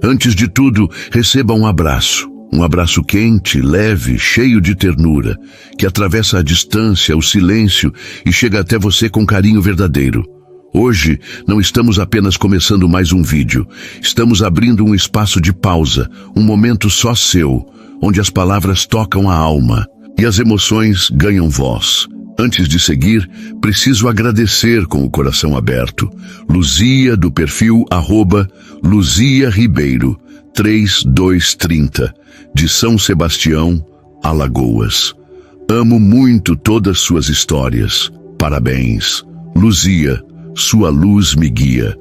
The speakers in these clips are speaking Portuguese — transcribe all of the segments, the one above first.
Antes de tudo, receba um abraço. Um abraço quente, leve, cheio de ternura, que atravessa a distância, o silêncio e chega até você com carinho verdadeiro. Hoje, não estamos apenas começando mais um vídeo. Estamos abrindo um espaço de pausa, um momento só seu, onde as palavras tocam a alma e as emoções ganham voz. Antes de seguir, preciso agradecer com o coração aberto. Luzia, do perfil @Luzia Ribeiro, 3230, de São Sebastião, Alagoas. Amo muito todas suas histórias. Parabéns. Luzia, sua luz me guia.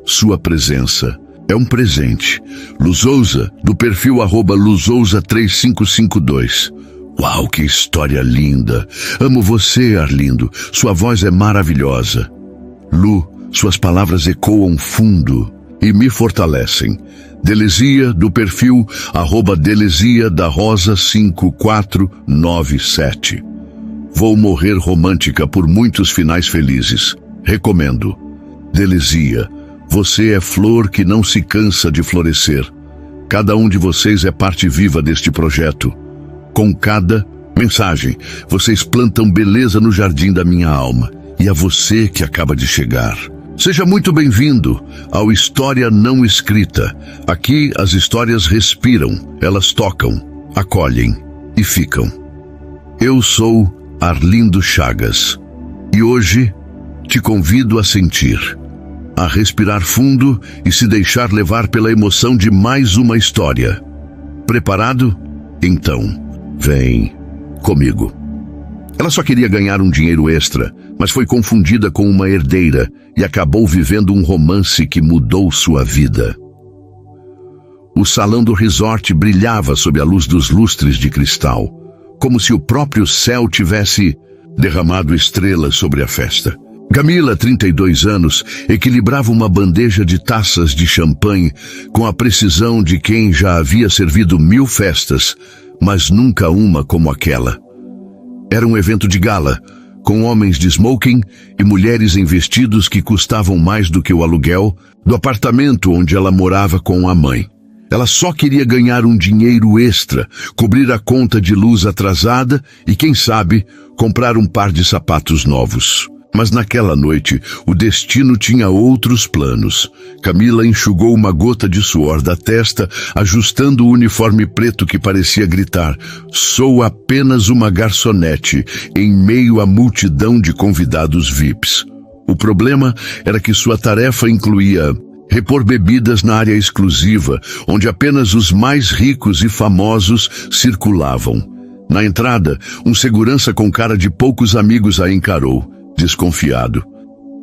Sua presença é um presente. Luzouza, do perfil @Luzouza3552. Uau, que história linda! Amo você, Arlindo. Sua voz é maravilhosa. Lu, suas palavras ecoam fundo e me fortalecem. Delesia, do perfil @Delesia da Rosa5497. Vou morrer romântica por muitos finais felizes. Recomendo. Delesia, você é flor que não se cansa de florescer. Cada um de vocês é parte viva deste projeto. Com cada mensagem, vocês plantam beleza no jardim da minha alma. E a você que acaba de chegar, seja muito bem-vindo ao História Não Escrita. Aqui as histórias respiram, elas tocam, acolhem e ficam. Eu sou Arlindo Chagas e hoje te convido a sentir, a respirar fundo e se deixar levar pela emoção de mais uma história. Preparado? Então, vem comigo. Ela só queria ganhar um dinheiro extra, mas foi confundida com uma herdeira e acabou vivendo um romance que mudou sua vida. O salão do resort brilhava sob a luz dos lustres de cristal, como se o próprio céu tivesse derramado estrelas sobre a festa. Camila, 32 anos, equilibrava uma bandeja de taças de champanhe com a precisão de quem já havia servido 1000 festas, mas nunca uma como aquela. Era um evento de gala, com homens de smoking e mulheres em vestidos que custavam mais do que o aluguel do apartamento onde ela morava com a mãe. Ela só queria ganhar um dinheiro extra, cobrir a conta de luz atrasada e, quem sabe, comprar um par de sapatos novos. Mas naquela noite, o destino tinha outros planos. Camila enxugou uma gota de suor da testa, ajustando o uniforme preto que parecia gritar: "Sou apenas uma garçonete", em meio à multidão de convidados VIPs. O problema era que sua tarefa incluía repor bebidas na área exclusiva, onde apenas os mais ricos e famosos circulavam. Na entrada, um segurança com cara de poucos amigos a encarou, desconfiado.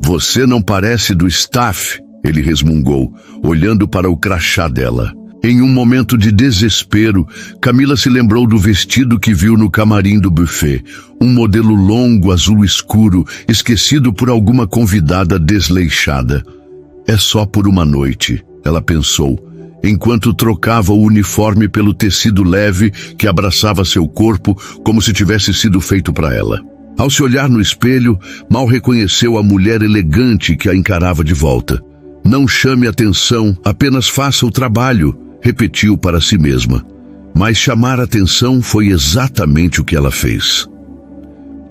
"Você não parece do staff", ele resmungou, olhando para o crachá dela. Em um momento de desespero, Camila se lembrou do vestido que viu no camarim do buffet, um modelo longo azul escuro, esquecido por alguma convidada desleixada. "É só por uma noite", ela pensou, enquanto trocava o uniforme pelo tecido leve que abraçava seu corpo como se tivesse sido feito para ela. Ao se olhar no espelho, mal reconheceu a mulher elegante que a encarava de volta. "Não chame atenção, apenas faça o trabalho", repetiu para si mesma. Mas chamar atenção foi exatamente o que ela fez.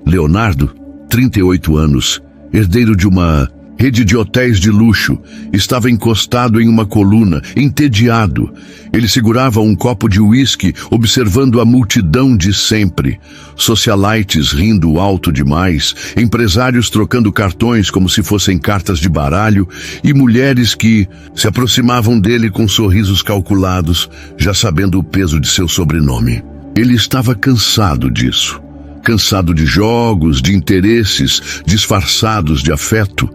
Leonardo, 38 anos, herdeiro de uma rede de hotéis de luxo, estava encostado em uma coluna, entediado. Ele segurava um copo de uísque, observando a multidão de sempre. Socialites rindo alto demais, empresários trocando cartões como se fossem cartas de baralho, e mulheres que se aproximavam dele com sorrisos calculados, já sabendo o peso de seu sobrenome. Ele estava cansado disso. Cansado de jogos, de interesses disfarçados de afeto.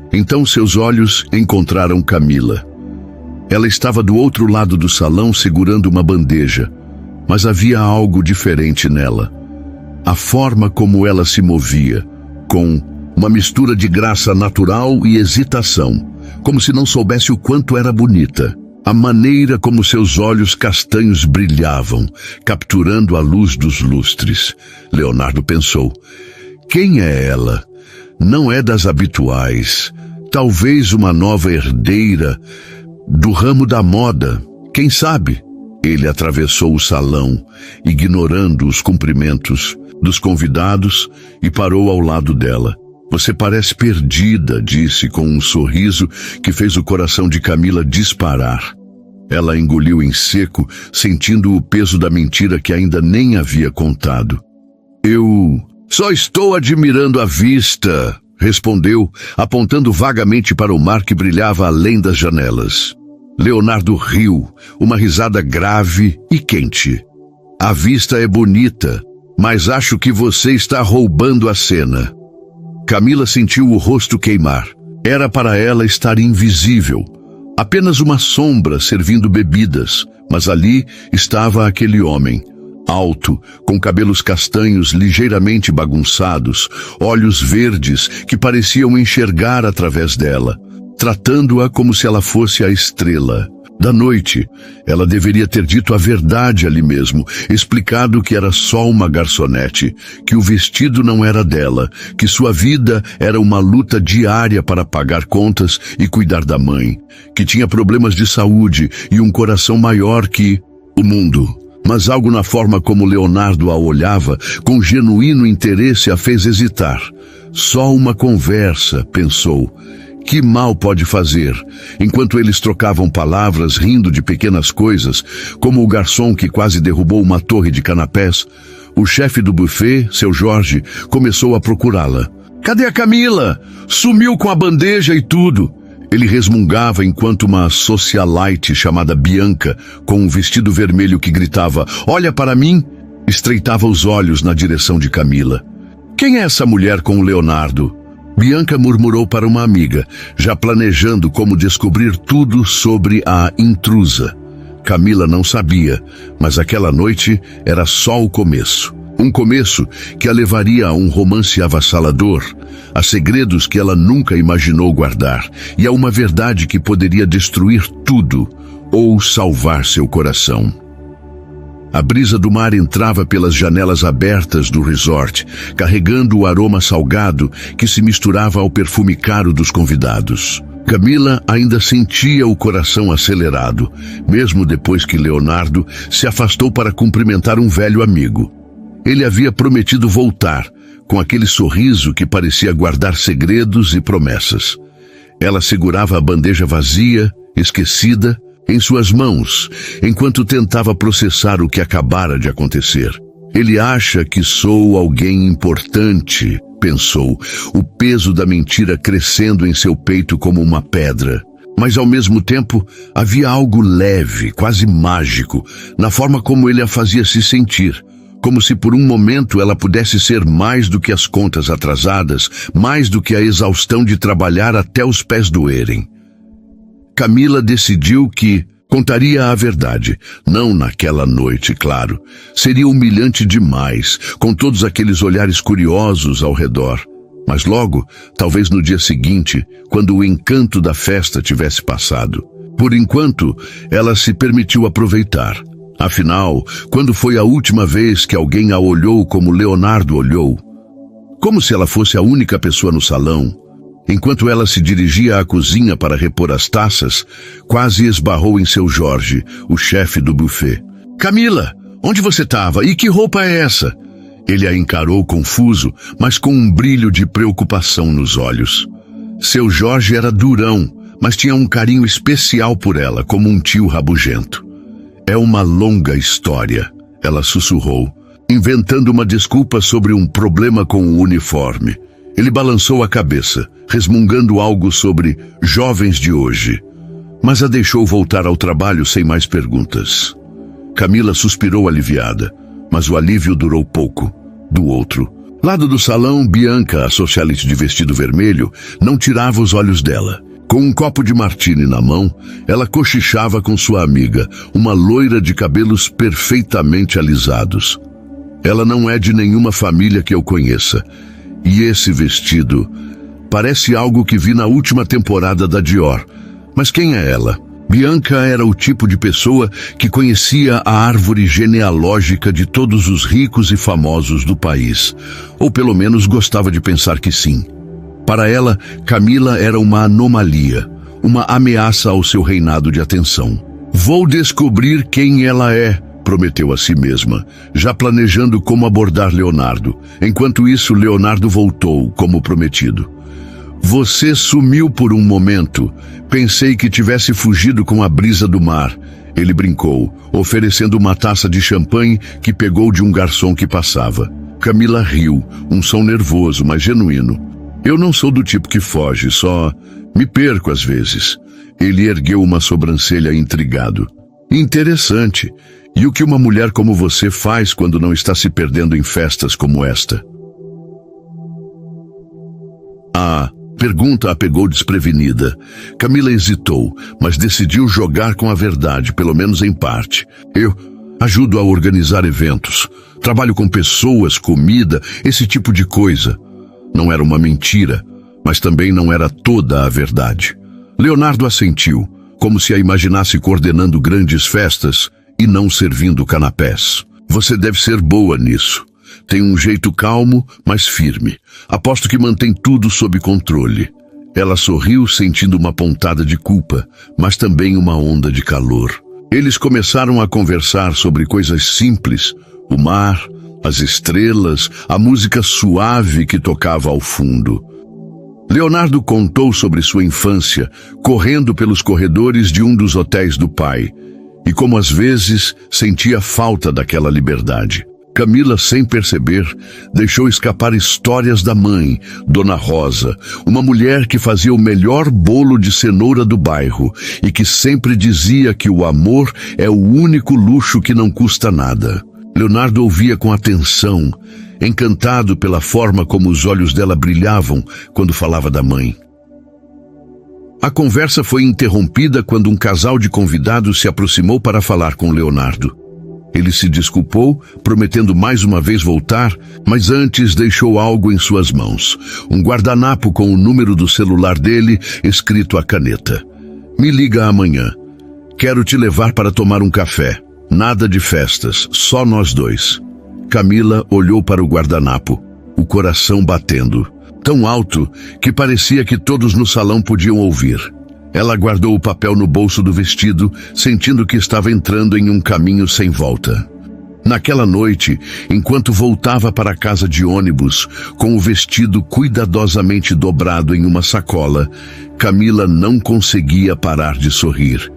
Então seus olhos encontraram Camila. Ela estava do outro lado do salão segurando uma bandeja, mas havia algo diferente nela. A forma como ela se movia, com uma mistura de graça natural e hesitação, como se não soubesse o quanto era bonita. A maneira como seus olhos castanhos brilhavam, capturando a luz dos lustres. Leonardo pensou: quem é ela? Não é das habituais. Talvez uma nova herdeira, Do ramo da moda, quem sabe? Ele atravessou o salão, ignorando os cumprimentos dos convidados, e parou ao lado dela. Você parece perdida, disse com um sorriso que fez o coração de Camila disparar. Ela engoliu em seco, sentindo o peso da mentira que ainda nem havia contado. Eu só estou admirando a vista, respondeu, apontando vagamente para o mar que brilhava além das janelas. Leonardo riu, uma risada grave e quente. A vista é bonita, mas acho que você está roubando a cena. Camila sentiu o rosto queimar. Era para ela estar invisível, apenas uma sombra servindo bebidas, mas ali estava aquele homem, alto, com cabelos castanhos ligeiramente bagunçados, olhos verdes que pareciam enxergar através dela, tratando-a como se ela fosse a estrela da noite. Ela deveria ter dito a verdade ali mesmo, explicado que era só uma garçonete, que o vestido não era dela, que sua vida era uma luta diária para pagar contas e cuidar da mãe, que tinha problemas de saúde e um coração maior que o mundo. Mas algo na forma como Leonardo a olhava, com genuíno interesse, a fez hesitar. Só uma conversa, pensou. Que mal pode fazer? Enquanto eles trocavam palavras, rindo de pequenas coisas, como o garçom que quase derrubou uma torre de canapés, o chefe do buffet, seu Jorge, começou a procurá-la. Cadê a Camila? Sumiu com a bandeja e tudo. Ele resmungava enquanto uma socialite chamada Bianca, com um vestido vermelho que gritava, olha para mim, estreitava os olhos na direção de Camila. Quem é essa mulher com o Leonardo? Bianca murmurou para uma amiga, já planejando como descobrir tudo sobre a intrusa. Camila não sabia, mas aquela noite era só o começo. Um começo que a levaria a um romance avassalador, a segredos que ela nunca imaginou guardar, e a uma verdade que poderia destruir tudo ou salvar seu coração. A brisa do mar entrava pelas janelas abertas do resort, carregando o aroma salgado que se misturava ao perfume caro dos convidados. Camila ainda sentia o coração acelerado, mesmo depois que Leonardo se afastou para cumprimentar um velho amigo. Ele havia prometido voltar, com aquele sorriso que parecia guardar segredos e promessas. Ela segurava a bandeja vazia, esquecida, em suas mãos, enquanto tentava processar o que acabara de acontecer. Ele acha que sou alguém importante, pensou, o peso da mentira crescendo em seu peito como uma pedra. Mas ao mesmo tempo, havia algo leve, quase mágico, na forma como ele a fazia se sentir. Como se por um momento ela pudesse ser mais do que as contas atrasadas, mais do que a exaustão de trabalhar até os pés doerem. Camila decidiu que contaria a verdade, não naquela noite, claro. Seria humilhante demais, com todos aqueles olhares curiosos ao redor. Mas logo, talvez no dia seguinte, quando o encanto da festa tivesse passado. Por enquanto, ela se permitiu aproveitar. Afinal, quando foi a última vez que alguém a olhou como Leonardo olhou? Como se ela fosse a única pessoa no salão. Enquanto ela se dirigia à cozinha para repor as taças, quase esbarrou em seu Jorge, o chefe do buffet. Camila, onde você estava? E que roupa é essa? Ele a encarou confuso, mas com um brilho de preocupação nos olhos. Seu Jorge era durão, mas tinha um carinho especial por ela, como um tio rabugento. É uma longa história, ela sussurrou, inventando uma desculpa sobre um problema com o uniforme. Ele balançou a cabeça, resmungando algo sobre jovens de hoje, mas a deixou voltar ao trabalho sem mais perguntas. Camila suspirou aliviada, mas o alívio durou pouco. Do outro lado do salão, Bianca, a socialite de vestido vermelho, não tirava os olhos dela. Com um copo de martini na mão, ela cochichava com sua amiga, uma loira de cabelos perfeitamente alisados. Ela não é de nenhuma família que eu conheça. E esse vestido parece algo que vi na última temporada da Dior. Mas quem é ela? Bianca era o tipo de pessoa que conhecia a árvore genealógica de todos os ricos e famosos do país. Ou pelo menos gostava de pensar que sim. Para ela, Camila era uma anomalia, uma ameaça ao seu reinado de atenção. Vou descobrir quem ela é, prometeu a si mesma, já planejando como abordar Leonardo. Enquanto isso, Leonardo voltou, como prometido. Você sumiu por um momento. Pensei que tivesse fugido com a brisa do mar. Ele brincou, oferecendo uma taça de champanhe que pegou de um garçom que passava. Camila riu, um som nervoso, mas genuíno. Eu não sou do tipo que foge, só me perco às vezes. Ele ergueu uma sobrancelha intrigado. Interessante. E o que uma mulher como você faz quando não está se perdendo em festas como esta? A pergunta a pegou desprevenida. Camila hesitou, mas decidiu jogar com a verdade, pelo menos em parte. Eu ajudo a organizar eventos. Trabalho com pessoas, comida, esse tipo de coisa. Não era uma mentira, mas também não era toda a verdade. Leonardo assentiu, como se a imaginasse coordenando grandes festas e não servindo canapés. Você deve ser boa nisso. Tem um jeito calmo, mas firme. Aposto que mantém tudo sob controle. Ela sorriu, sentindo uma pontada de culpa, mas também uma onda de calor. Eles começaram a conversar sobre coisas simples, o mar, as estrelas, a música suave que tocava ao fundo. Leonardo contou sobre sua infância, correndo pelos corredores de um dos hotéis do pai, e como às vezes sentia falta daquela liberdade. Camila, sem perceber, deixou escapar histórias da mãe, Dona Rosa, uma mulher que fazia o melhor bolo de cenoura do bairro e que sempre dizia que o amor é o único luxo que não custa nada. Leonardo ouvia com atenção, encantado pela forma como os olhos dela brilhavam quando falava da mãe. A conversa foi interrompida quando um casal de convidados se aproximou para falar com Leonardo. Ele se desculpou, prometendo mais uma vez voltar, mas antes deixou algo em suas mãos. Um guardanapo com o número do celular dele escrito à caneta. Me liga amanhã. Quero te levar para tomar um café. Nada de festas, só nós dois. Camila olhou para o guardanapo, o coração batendo. Tão alto que parecia que todos no salão podiam ouvir. Ela guardou o papel no bolso do vestido, sentindo que estava entrando em um caminho sem volta. Naquela noite, enquanto voltava para a casa de ônibus, com o vestido cuidadosamente dobrado em uma sacola, Camila não conseguia parar de sorrir.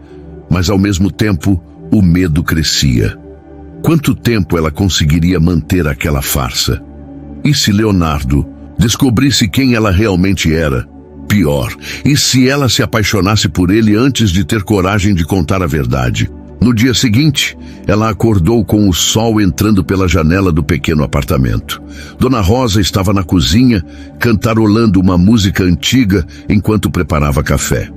Mas ao mesmo tempo, o medo crescia. Quanto tempo ela conseguiria manter aquela farsa? E se Leonardo descobrisse quem ela realmente era? Pior, e se ela se apaixonasse por ele antes de ter coragem de contar a verdade? No dia seguinte, ela acordou com o sol entrando pela janela do pequeno apartamento. Dona Rosa estava na cozinha, cantarolando uma música antiga enquanto preparava café.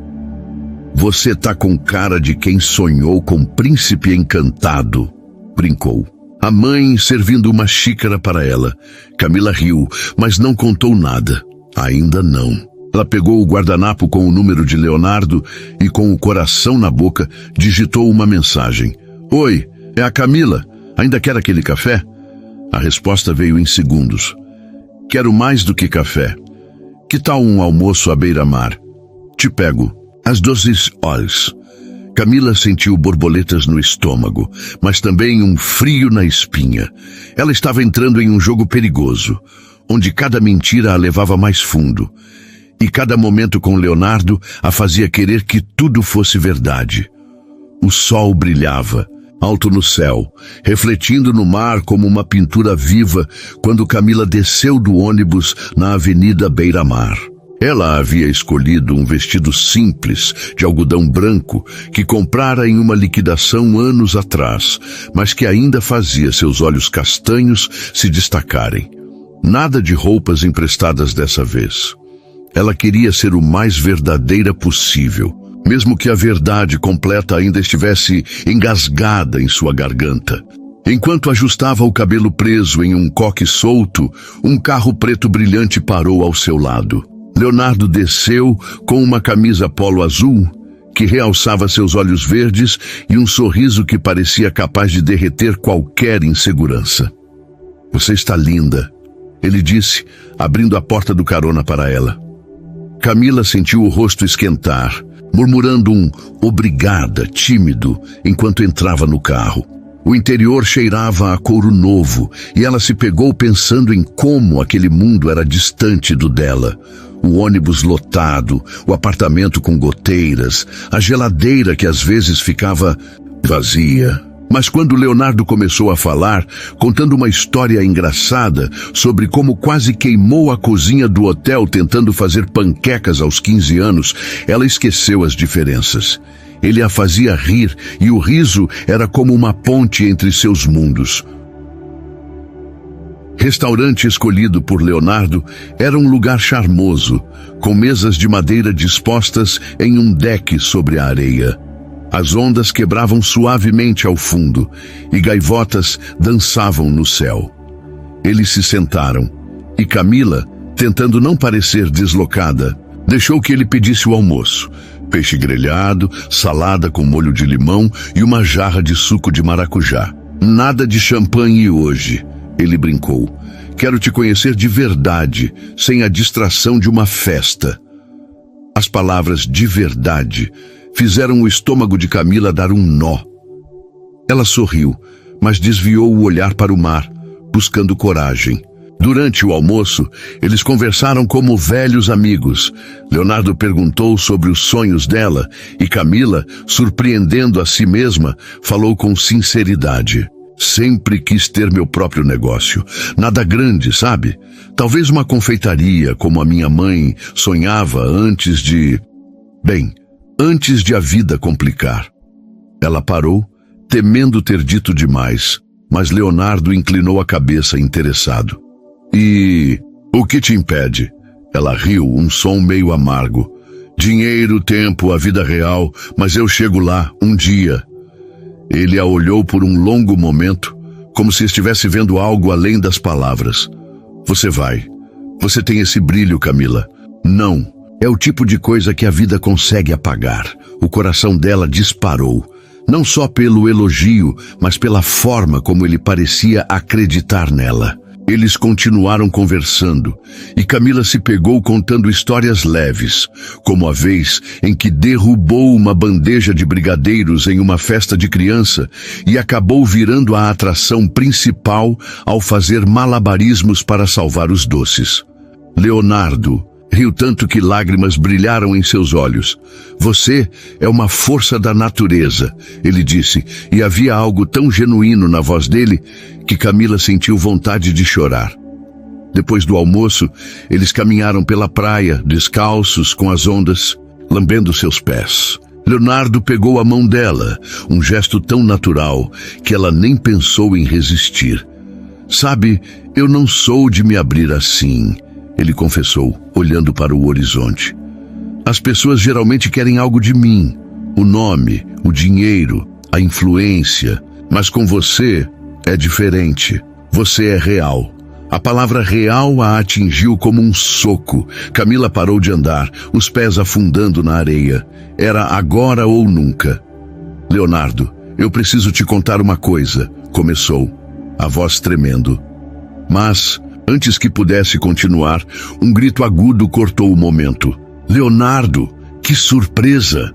Você tá com cara de quem sonhou com um príncipe encantado, brincou. A mãe servindo uma xícara para ela. Camila riu, mas não contou nada. Ainda não. Ela pegou o guardanapo com o número de Leonardo e, com o coração na boca, digitou uma mensagem. Oi, é a Camila. Ainda quer aquele café? A resposta veio em segundos. Quero mais do que café. Que tal um almoço à beira-mar? Te pego. Às 12 horas. Camila sentiu borboletas no estômago, mas também um frio na espinha. Ela estava entrando em um jogo perigoso, onde cada mentira a levava mais fundo. E cada momento com Leonardo a fazia querer que tudo fosse verdade. O sol brilhava, alto no céu, refletindo no mar como uma pintura viva quando Camila desceu do ônibus na Avenida Beira-Mar. Ela havia escolhido um vestido simples, de algodão branco, que comprara em uma liquidação anos atrás, mas que ainda fazia seus olhos castanhos se destacarem. Nada de roupas emprestadas dessa vez. Ela queria ser o mais verdadeira possível, mesmo que a verdade completa ainda estivesse engasgada em sua garganta. Enquanto ajustava o cabelo preso em um coque solto, um carro preto brilhante parou ao seu lado. Leonardo desceu com uma camisa polo azul, que realçava seus olhos verdes e um sorriso que parecia capaz de derreter qualquer insegurança. Você está linda, ele disse, abrindo a porta do carona para ela. Camila sentiu o rosto esquentar, murmurando um obrigada tímido enquanto entrava no carro. O interior cheirava a couro novo e ela se pegou pensando em como aquele mundo era distante do dela. O ônibus lotado, o apartamento com goteiras, a geladeira que às vezes ficava vazia. Mas quando Leonardo começou a falar, contando uma história engraçada sobre como quase queimou a cozinha do hotel tentando fazer panquecas aos 15 anos, ela esqueceu as diferenças. Ele a fazia rir e o riso era como uma ponte entre seus mundos. Restaurante escolhido por Leonardo era um lugar charmoso, com mesas de madeira dispostas em um deck sobre a areia. As ondas quebravam suavemente ao fundo e gaivotas dançavam no céu. Eles se sentaram e Camila, tentando não parecer deslocada, deixou que ele pedisse o almoço: peixe grelhado, salada com molho de limão e uma jarra de suco de maracujá. Nada de champanhe hoje, ele brincou. Quero te conhecer de verdade, sem a distração de uma festa. As palavras de verdade fizeram o estômago de Camila dar um nó. Ela sorriu, mas desviou o olhar para o mar, buscando coragem. Durante o almoço, eles conversaram como velhos amigos. Leonardo perguntou sobre os sonhos dela e Camila, surpreendendo a si mesma, falou com sinceridade. Sempre quis ter meu próprio negócio. Nada grande, sabe? Talvez uma confeitaria, como a minha mãe sonhava antes de a vida complicar. Ela parou, temendo ter dito demais, mas Leonardo inclinou a cabeça interessado. E o que te impede? Ela riu, um som meio amargo. Dinheiro, tempo, a vida real, mas eu chego lá, um dia. Ele a olhou por um longo momento, como se estivesse vendo algo além das palavras. Você vai. Você tem esse brilho, Camila. Não. É o tipo de coisa que a vida consegue apagar. O coração dela disparou. Não só pelo elogio, mas pela forma como ele parecia acreditar nela. Eles continuaram conversando, e Camila se pegou contando histórias leves, como a vez em que derrubou uma bandeja de brigadeiros em uma festa de criança e acabou virando a atração principal ao fazer malabarismos para salvar os doces. Leonardo riu tanto que lágrimas brilharam em seus olhos. Você é uma força da natureza, ele disse, e havia algo tão genuíno na voz dele que Camila sentiu vontade de chorar. Depois do almoço, eles caminharam pela praia, descalços, com as ondas, lambendo seus pés. Leonardo pegou a mão dela, um gesto tão natural que ela nem pensou em resistir. Sabe, eu não sou de me abrir assim, ele confessou, olhando para o horizonte. As pessoas geralmente querem algo de mim, o nome, o dinheiro, a influência, mas com você é diferente. Você é real. A palavra real a atingiu como um soco. Camila parou de andar, os pés afundando na areia. Era agora ou nunca. Leonardo, eu preciso te contar uma coisa, começou, a voz tremendo. Mas, antes que pudesse continuar, um grito agudo cortou o momento. Leonardo, que surpresa!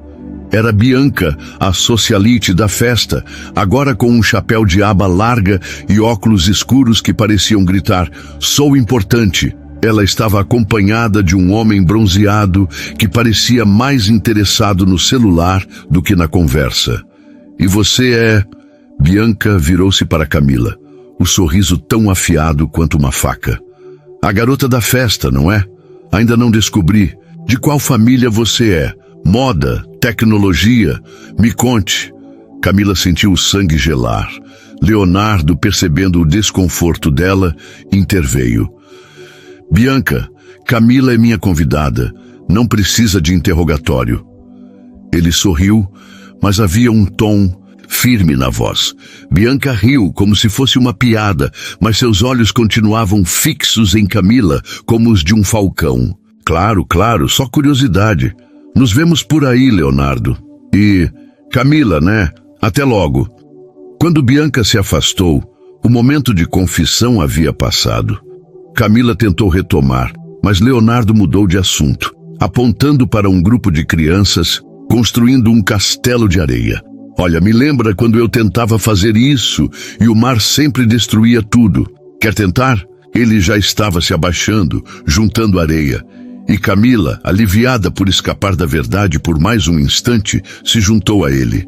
Era Bianca, a socialite da festa, agora com um chapéu de aba larga e óculos escuros que pareciam gritar, sou importante. Ela estava acompanhada de um homem bronzeado que parecia mais interessado no celular do que na conversa. E você é... Bianca virou-se para Camila, o sorriso tão afiado quanto uma faca. A garota da festa, não é? Ainda não descobri. De qual família você é? Moda? Tecnologia? Me conte. Camila sentiu o sangue gelar. Leonardo, percebendo o desconforto dela, interveio. Bianca, Camila é minha convidada. Não precisa de interrogatório. Ele sorriu, mas havia um tom firme na voz. Bianca riu como se fosse uma piada, mas seus olhos continuavam fixos em Camila, como os de um falcão. Claro, só curiosidade. Nos vemos por aí, Leonardo. E... Camila, né? Até logo. Quando Bianca se afastou, o momento de confissão havia passado. Camila tentou retomar, mas Leonardo mudou de assunto, apontando para um grupo de crianças construindo um castelo de areia. Olha, me lembra quando eu tentava fazer isso e o mar sempre destruía tudo. Quer tentar? Ele já estava se abaixando, juntando areia. E Camila, aliviada por escapar da verdade por mais um instante, se juntou a ele.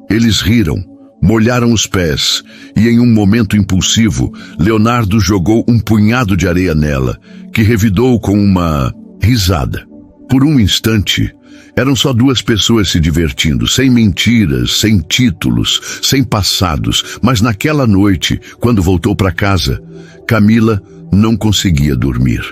Eles riram, molharam os pés, e em um momento impulsivo, Leonardo jogou um punhado de areia nela, que revidou com uma risada. Por um instante, eram só duas pessoas se divertindo, sem mentiras, sem títulos, sem passados. Mas naquela noite, quando voltou para casa, Camila não conseguia dormir.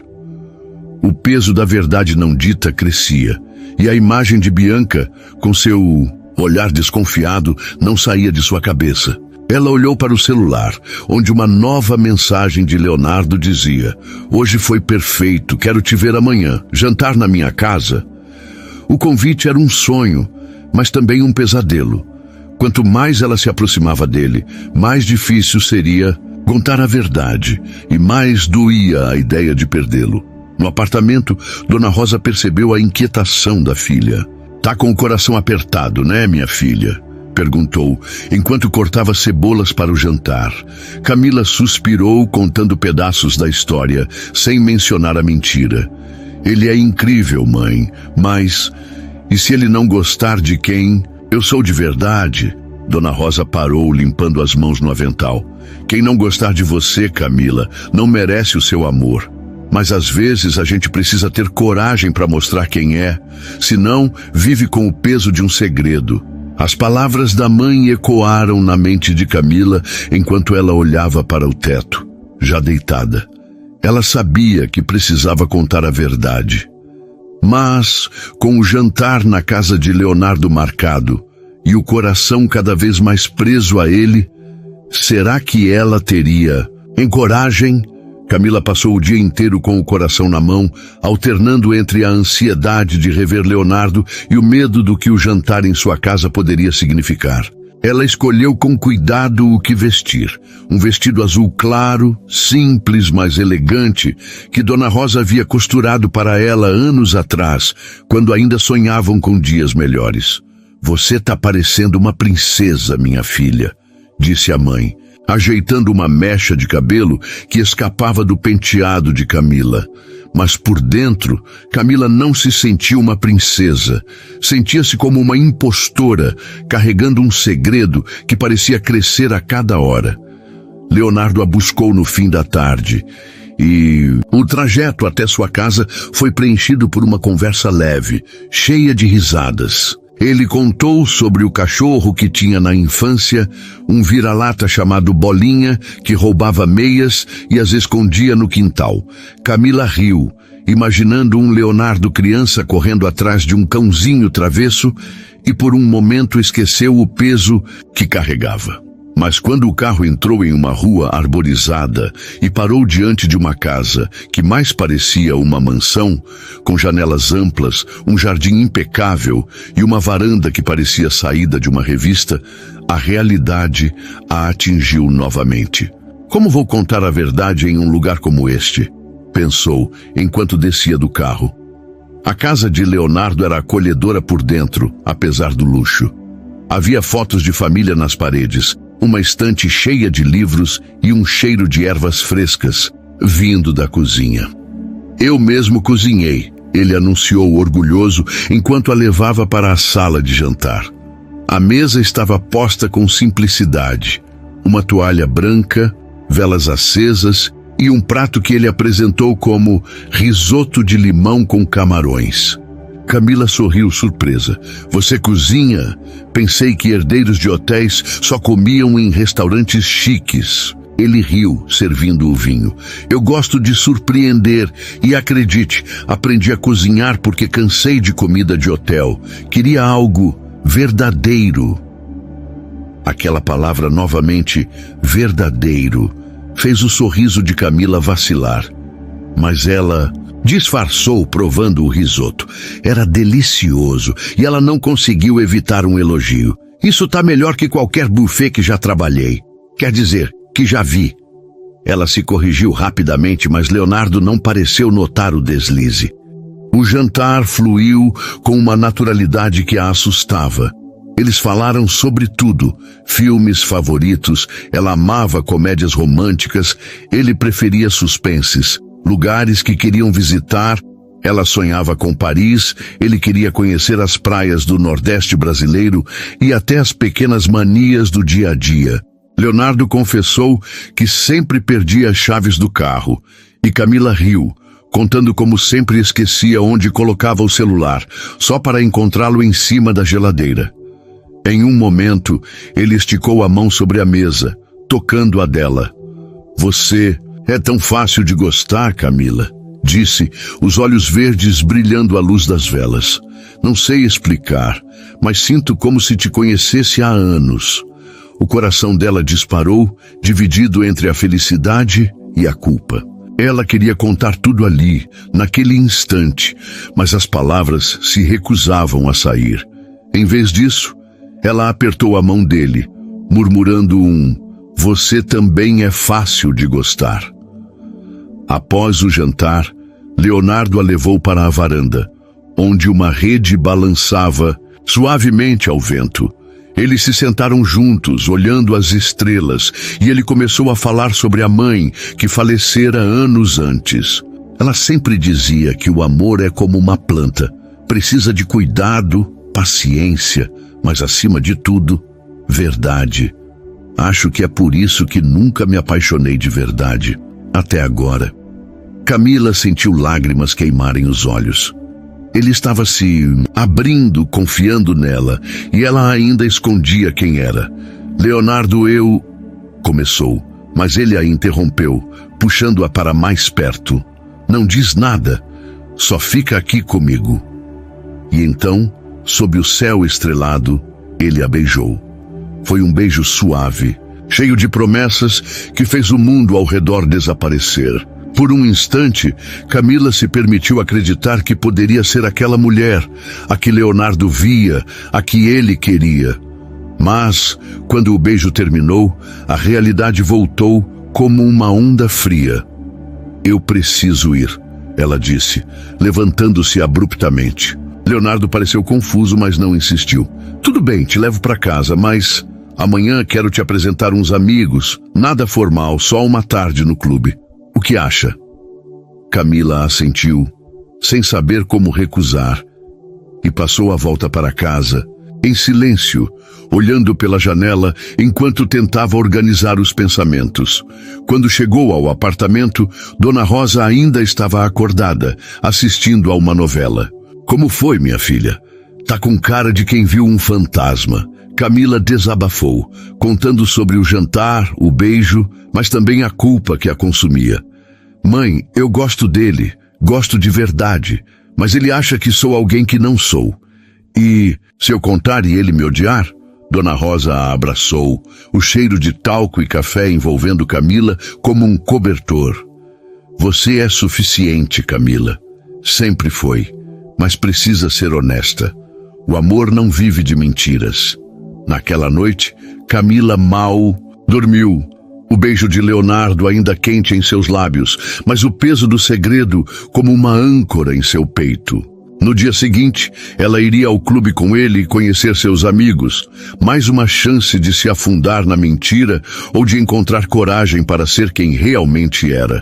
O peso da verdade não dita crescia, e a imagem de Bianca, com seu olhar desconfiado, não saía de sua cabeça. Ela olhou para o celular, onde uma nova mensagem de Leonardo dizia: "Hoje foi perfeito, quero te ver amanhã. Jantar na minha casa?" O convite era um sonho, mas também um pesadelo. Quanto mais ela se aproximava dele, mais difícil seria contar a verdade, e mais doía a ideia de perdê-lo. No apartamento, Dona Rosa percebeu a inquietação da filha. "Tá com o coração apertado, né, minha filha?" perguntou, enquanto cortava cebolas para o jantar. Camila suspirou, contando pedaços da história, sem mencionar a mentira. "Ele é incrível, mãe, mas... E se ele não gostar de quem eu sou de verdade?" Dona Rosa parou, limpando as mãos no avental. "Quem não gostar de você, Camila, não merece o seu amor. Mas às vezes a gente precisa ter coragem para mostrar quem é, senão vive com o peso de um segredo." As palavras da mãe ecoaram na mente de Camila enquanto ela olhava para o teto, já deitada. Ela sabia que precisava contar a verdade. Mas, com o jantar na casa de Leonardo marcado e o coração cada vez mais preso a ele, será que ela teria coragem? Camila passou o dia inteiro com o coração na mão, alternando entre a ansiedade de rever Leonardo e o medo do que o jantar em sua casa poderia significar. Ela escolheu com cuidado o que vestir. Um vestido azul claro, simples, mas elegante, que Dona Rosa havia costurado para ela anos atrás, quando ainda sonhavam com dias melhores. "Você tá parecendo uma princesa, minha filha", disse a mãe, ajeitando uma mecha de cabelo que escapava do penteado de Camila. Mas por dentro, Camila não se sentia uma princesa. Sentia-se como uma impostora, carregando um segredo que parecia crescer a cada hora. Leonardo a buscou no fim da tarde, e o trajeto até sua casa foi preenchido por uma conversa leve, cheia de risadas. Ele contou sobre o cachorro que tinha na infância, um vira-lata chamado Bolinha, que roubava meias e as escondia no quintal. Camila riu, imaginando um Leonardo criança correndo atrás de um cãozinho travesso, e por um momento esqueceu o peso que carregava. Mas quando o carro entrou em uma rua arborizada e parou diante de uma casa que mais parecia uma mansão, com janelas amplas, um jardim impecável e uma varanda que parecia saída de uma revista, a realidade a atingiu novamente. "Como vou contar a verdade em um lugar como este?" pensou, enquanto descia do carro. A casa de Leonardo era acolhedora por dentro, apesar do luxo. Havia fotos de família nas paredes, uma estante cheia de livros e um cheiro de ervas frescas, vindo da cozinha. "Eu mesmo cozinhei", ele anunciou orgulhoso enquanto a levava para a sala de jantar. A mesa estava posta com simplicidade. Uma toalha branca, velas acesas e um prato que ele apresentou como risoto de limão com camarões. Camila sorriu surpresa. "Você cozinha? Pensei que herdeiros de hotéis só comiam em restaurantes chiques." Ele riu, servindo o vinho. "Eu gosto de surpreender e, acredite, aprendi a cozinhar porque cansei de comida de hotel. Queria algo verdadeiro." Aquela palavra novamente, verdadeiro, fez o sorriso de Camila vacilar. Mas ela disfarçou provando o risoto. Era delicioso e ela não conseguiu evitar um elogio. "Isso tá melhor que qualquer buffet que já trabalhei. Quer dizer, que já vi." Ela se corrigiu rapidamente, mas Leonardo não pareceu notar o deslize. O jantar fluiu com uma naturalidade que a assustava. Eles falaram sobre tudo, filmes favoritos, ela amava comédias românticas, ele preferia suspenses, lugares que queriam visitar, ela sonhava com Paris, ele queria conhecer as praias do Nordeste brasileiro e até as pequenas manias do dia a dia. Leonardo confessou que sempre perdia as chaves do carro, e Camila riu, contando como sempre esquecia onde colocava o celular, só para encontrá-lo em cima da geladeira. Em um momento, ele esticou a mão sobre a mesa, tocando a dela. Você é tão fácil de gostar, Camila, disse, os olhos verdes brilhando à luz das velas. Não sei explicar, mas sinto como se te conhecesse há anos. O coração dela disparou, dividido entre a felicidade e a culpa. Ela queria contar tudo ali, naquele instante, mas as palavras se recusavam a sair. Em vez disso, ela apertou a mão dele, murmurando "Você também é fácil de gostar." Após o jantar, Leonardo a levou para a varanda, onde uma rede balançava suavemente ao vento. Eles se sentaram juntos, olhando as estrelas, e ele começou a falar sobre a mãe, que falecera anos antes. Ela sempre dizia que o amor é como uma planta, precisa de cuidado, paciência, mas acima de tudo, verdade. Acho que é por isso que nunca me apaixonei de verdade, até agora. Camila sentiu lágrimas queimarem os olhos. Ele estava se abrindo, confiando nela, e ela ainda escondia quem era. Leonardo, começou, mas ele a interrompeu, puxando-a para mais perto. Não diz nada, só fica aqui comigo. E então, sob o céu estrelado, ele a beijou. Foi um beijo suave, cheio de promessas que fez o mundo ao redor desaparecer. Por um instante, Camila se permitiu acreditar que poderia ser aquela mulher, a que Leonardo via, a que ele queria. Mas, quando o beijo terminou, a realidade voltou como uma onda fria. Eu preciso ir, ela disse, levantando-se abruptamente. Leonardo pareceu confuso, mas não insistiu. Tudo bem, te levo para casa, mas amanhã quero te apresentar uns amigos. Nada formal, só uma tarde no clube. O que acha? Camila assentiu, sem saber como recusar, e passou a volta para casa, em silêncio, olhando pela janela enquanto tentava organizar os pensamentos. Quando chegou ao apartamento, Dona Rosa ainda estava acordada, assistindo a uma novela. Como foi, minha filha? Tá com cara de quem viu um fantasma. Camila desabafou, contando sobre o jantar, o beijo, mas também a culpa que a consumia. Mãe, eu gosto dele, gosto de verdade, mas ele acha que sou alguém que não sou. E, se eu contar e ele me odiar? Dona Rosa a abraçou, o cheiro de talco e café envolvendo Camila como um cobertor. Você é suficiente, Camila. Sempre foi, mas precisa ser honesta. O amor não vive de mentiras. Naquela noite, Camila mal dormiu. O beijo de Leonardo ainda quente em seus lábios, mas o peso do segredo como uma âncora em seu peito. No dia seguinte, ela iria ao clube com ele e conhecer seus amigos. Mais uma chance de se afundar na mentira ou de encontrar coragem para ser quem realmente era.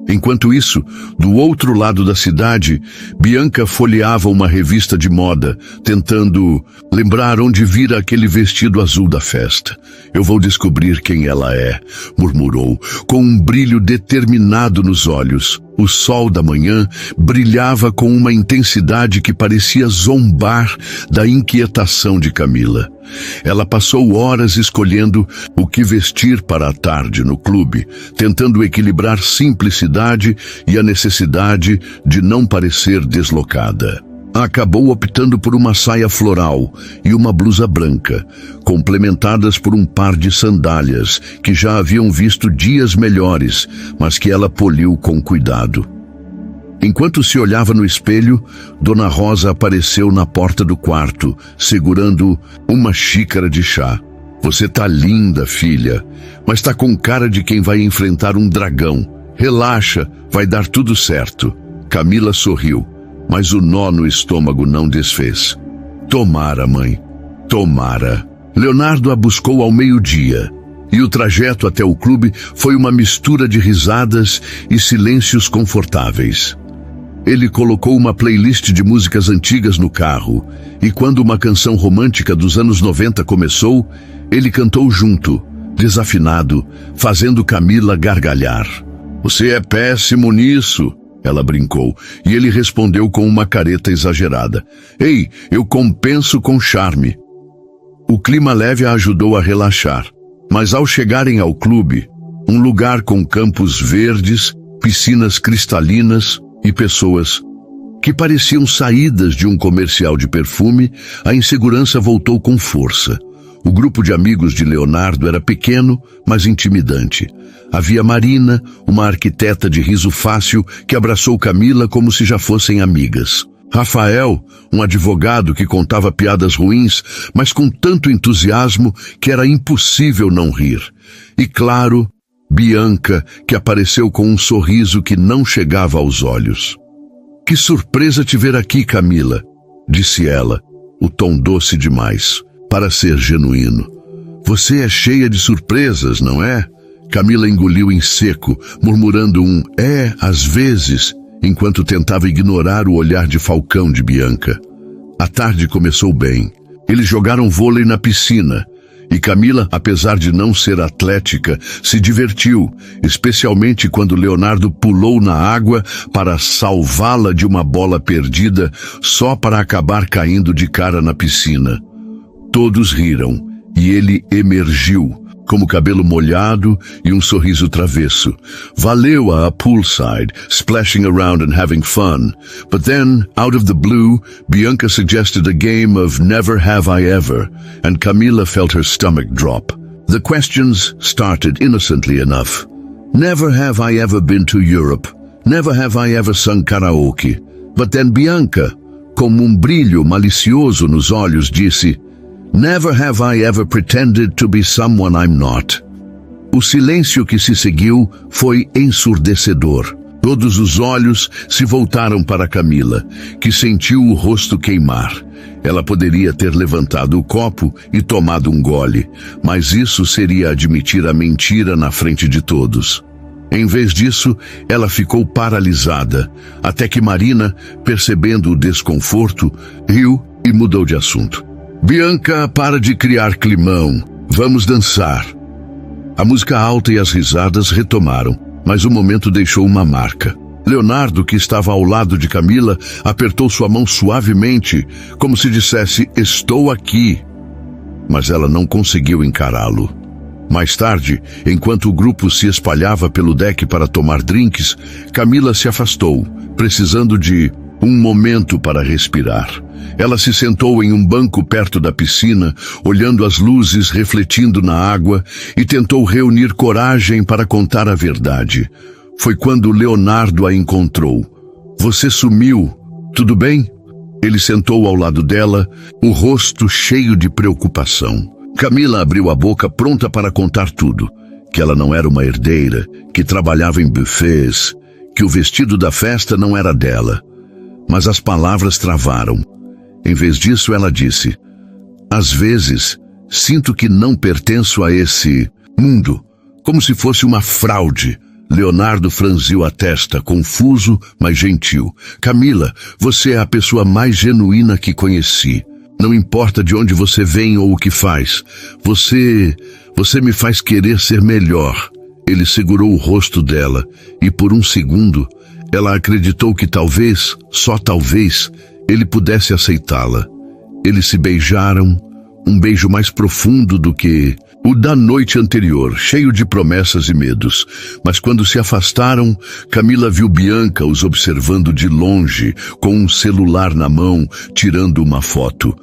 Enquanto isso, do outro lado da cidade, Bianca folheava uma revista de moda, tentando lembrar onde vira aquele vestido azul da festa. Eu vou descobrir quem ela é, murmurou, com um brilho determinado nos olhos. O sol da manhã brilhava com uma intensidade que parecia zombar da inquietação de Camila. Ela passou horas escolhendo o que vestir para a tarde no clube, tentando equilibrar simplicidade e a necessidade de não parecer deslocada. Acabou optando por uma saia floral e uma blusa branca, complementadas por um par de sandálias que já haviam visto dias melhores, mas que ela poliu com cuidado. Enquanto se olhava no espelho, Dona Rosa apareceu na porta do quarto, segurando uma xícara de chá. Você tá linda, filha, mas tá com cara de quem vai enfrentar um dragão. Relaxa, vai dar tudo certo. Camila sorriu. mas o nó no estômago não desfez. Tomara, mãe, tomara. Leonardo a buscou ao meio-dia, e o trajeto até o clube foi uma mistura de risadas e silêncios confortáveis. Ele colocou uma playlist de músicas antigas no carro, e quando uma canção romântica dos anos 90 começou, ele cantou junto, desafinado, fazendo Camila gargalhar. "Você é péssimo nisso", ela brincou, e ele respondeu com uma careta exagerada. "Ei, eu compenso com charme." O clima leve a ajudou a relaxar, mas ao chegarem ao clube, um lugar com campos verdes, piscinas cristalinas e pessoas que pareciam saídas de um comercial de perfume, a insegurança voltou com força. O grupo de amigos de Leonardo era pequeno, mas intimidante. Havia Marina, uma arquiteta de riso fácil, que abraçou Camila como se já fossem amigas. Rafael, um advogado que contava piadas ruins, mas com tanto entusiasmo que era impossível não rir. E claro, Bianca, que apareceu com um sorriso que não chegava aos olhos. "Que surpresa te ver aqui, Camila", disse ela, o tom doce demais, para ser genuíno. "Você é cheia de surpresas, não é?" Camila engoliu em seco, murmurando um "é, às vezes", enquanto tentava ignorar o olhar de falcão de Bianca. A tarde começou bem. Eles jogaram vôlei na piscina, e Camila, apesar de não ser atlética, se divertiu, especialmente quando Leonardo pulou na água para salvá-la de uma bola perdida, só para acabar caindo de cara na piscina. Todos riram, e ele emergiu, como cabelo molhado e um sorriso travesso. Valeu a poolside, splashing around and having fun. But then, out of the blue, Bianca suggested a game of Never Have I Ever, and Camila felt her stomach drop. The questions started innocently enough. Never have I ever been to Europe. Never have I ever sung karaoke. But then Bianca, com brilho malicioso nos olhos, disse: Never have I ever pretended to be someone I'm not. O silêncio que se seguiu foi ensurdecedor. Todos os olhos se voltaram para Camila, que sentiu o rosto queimar. Ela poderia ter levantado o copo e tomado um gole, mas isso seria admitir a mentira na frente de todos. Em vez disso, ela ficou paralisada, até que Marina, percebendo o desconforto, riu e mudou de assunto. Bianca, para de criar climão. Vamos dançar. A música alta e as risadas retomaram, mas o momento deixou uma marca. Leonardo, que estava ao lado de Camila, apertou sua mão suavemente, como se dissesse, estou aqui. Mas ela não conseguiu encará-lo. Mais tarde, enquanto o grupo se espalhava pelo deck para tomar drinks, Camila se afastou, precisando de um momento para respirar. Ela se sentou em um banco perto da piscina, olhando as luzes refletindo na água, e tentou reunir coragem para contar a verdade. Foi quando Leonardo a encontrou. Você sumiu, tudo bem? Ele sentou ao lado dela, o rosto cheio de preocupação. Camila abriu a boca pronta para contar tudo. Que ela não era uma herdeira, que trabalhava em buffets, que o vestido da festa não era dela. Mas as palavras travaram. Em vez disso, ela disse: às vezes, sinto que não pertenço a esse mundo, como se fosse uma fraude. Leonardo franziu a testa, confuso, mas gentil. Camila, você é a pessoa mais genuína que conheci. Não importa de onde você vem ou o que faz. Você me faz querer ser melhor. Ele segurou o rosto dela, e por um segundo, ela acreditou que talvez, só talvez, ele pudesse aceitá-la. Eles se beijaram, um beijo mais profundo do que o da noite anterior, cheio de promessas e medos. Mas quando se afastaram, Camila viu Bianca os observando de longe, com um celular na mão, tirando uma foto.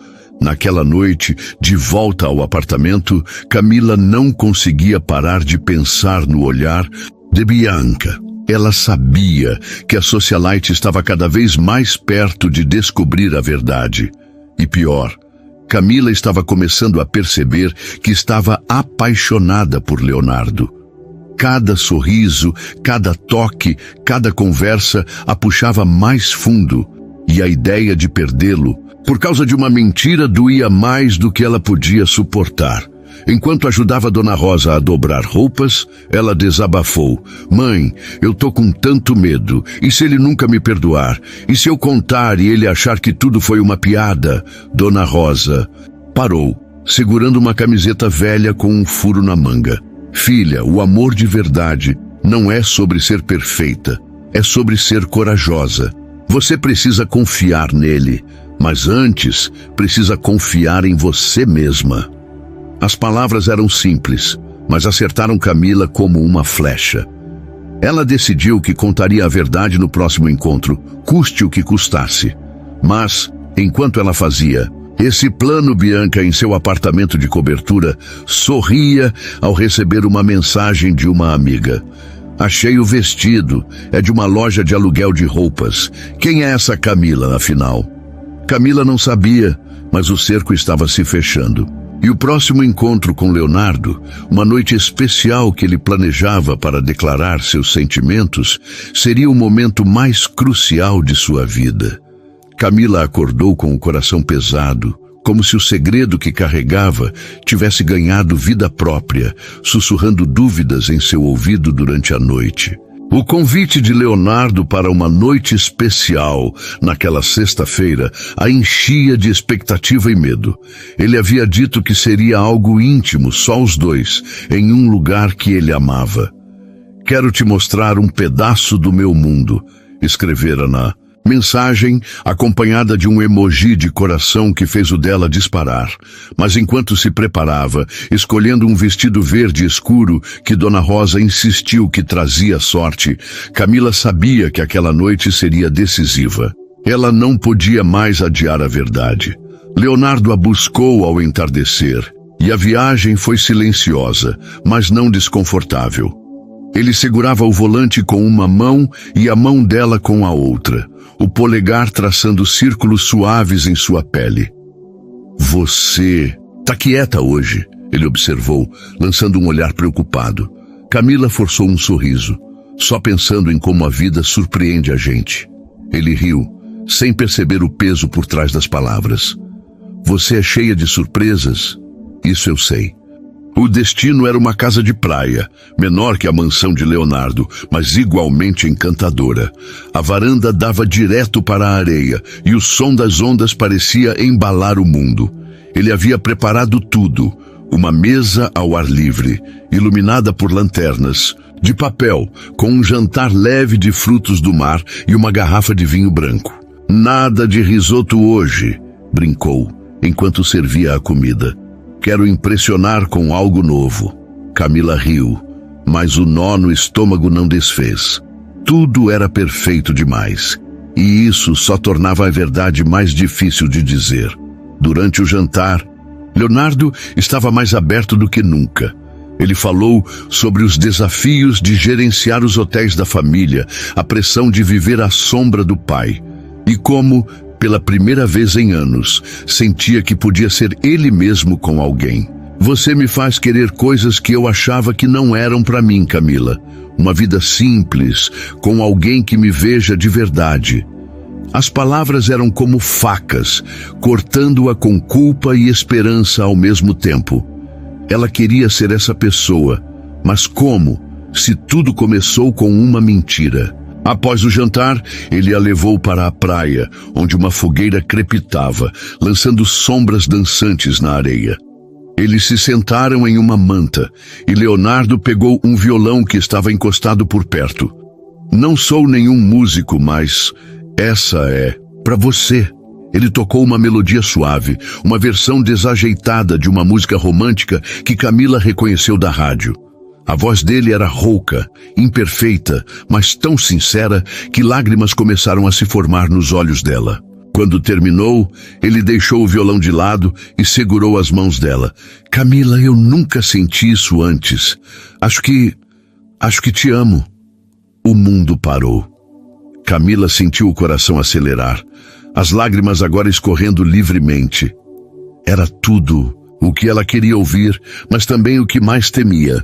Naquela noite, de volta ao apartamento, Camila não conseguia parar de pensar no olhar de Bianca. Ela sabia que a socialite estava cada vez mais perto de descobrir a verdade. E pior, Camila estava começando a perceber que estava apaixonada por Leonardo. Cada sorriso, cada toque, cada conversa a puxava mais fundo. e a ideia de perdê-lo, por causa de uma mentira, doía mais do que ela podia suportar. Enquanto ajudava Dona Rosa a dobrar roupas, ela desabafou. Mãe, eu tô com tanto medo. E se ele nunca me perdoar? E se eu contar e ele achar que tudo foi uma piada? Dona Rosa parou, segurando uma camiseta velha com um furo na manga. Filha, o amor de verdade não é sobre ser perfeita, é sobre ser corajosa. Você precisa confiar nele, mas antes precisa confiar em você mesma. As palavras eram simples, mas acertaram Camila como uma flecha. Ela decidiu que contaria a verdade no próximo encontro, custe o que custasse. Mas, enquanto ela fazia esse plano, Bianca, em seu apartamento de cobertura, sorria ao receber uma mensagem de uma amiga. Achei o vestido, é de uma loja de aluguel de roupas. Quem é essa Camila, afinal? Camila não sabia, mas o cerco estava se fechando. E o próximo encontro com Leonardo, uma noite especial que ele planejava para declarar seus sentimentos, seria o momento mais crucial de sua vida. Camila acordou com o coração pesado, como se o segredo que carregava tivesse ganhado vida própria, sussurrando dúvidas em seu ouvido durante a noite. O convite de Leonardo para uma noite especial, naquela sexta-feira, a enchia de expectativa e medo. Ele havia dito que seria algo íntimo, só os dois, em um lugar que ele amava. Quero te mostrar um pedaço do meu mundo, escrevera na mensagem, acompanhada de um emoji de coração que fez o dela disparar. Mas enquanto se preparava, escolhendo um vestido verde escuro que Dona Rosa insistiu que trazia sorte, Camila sabia que aquela noite seria decisiva. Ela não podia mais adiar a verdade. Leonardo a buscou ao entardecer, e a viagem foi silenciosa, mas não desconfortável. Ele segurava o volante com uma mão e a mão dela com a outra, o polegar traçando círculos suaves em sua pele. Você tá quieta hoje, ele observou, lançando um olhar preocupado. Camila forçou um sorriso, só pensando em como a vida surpreende a gente. Ele riu, sem perceber o peso por trás das palavras. Você é cheia de surpresas, isso eu sei. O destino era uma casa de praia, menor que a mansão de Leonardo, mas igualmente encantadora. A varanda dava direto para a areia e o som das ondas parecia embalar o mundo. Ele havia preparado tudo, uma mesa ao ar livre, iluminada por lanternas, de papel, com um jantar leve de frutos do mar e uma garrafa de vinho branco. Nada de risoto hoje, brincou, enquanto servia a comida. Quero impressionar com algo novo. Camila riu, mas o nó no estômago não desfez. Tudo era perfeito demais, e isso só tornava a verdade mais difícil de dizer. Durante o jantar, Leonardo estava mais aberto do que nunca. Ele falou sobre os desafios de gerenciar os hotéis da família, a pressão de viver à sombra do pai, e como, pela primeira vez em anos, sentia que podia ser ele mesmo com alguém. Você me faz querer coisas que eu achava que não eram para mim, Camila. Uma vida simples, com alguém que me veja de verdade. As palavras eram como facas, cortando-a com culpa e esperança ao mesmo tempo. Ela queria ser essa pessoa, mas como, se tudo começou com uma mentira? Após o jantar, ele a levou para a praia, onde uma fogueira crepitava, lançando sombras dançantes na areia. Eles se sentaram em uma manta, e Leonardo pegou um violão que estava encostado por perto. Não sou nenhum músico, mas essa é para você. Ele tocou uma melodia suave, uma versão desajeitada de uma música romântica que Camila reconheceu da rádio. A voz dele era rouca, imperfeita, mas tão sincera que lágrimas começaram a se formar nos olhos dela. Quando terminou, ele deixou o violão de lado e segurou as mãos dela. Camila, eu nunca senti isso antes. Acho que te amo. O mundo parou. Camila sentiu o coração acelerar, as lágrimas agora escorrendo livremente. Era tudo o que ela queria ouvir, mas também o que mais temia.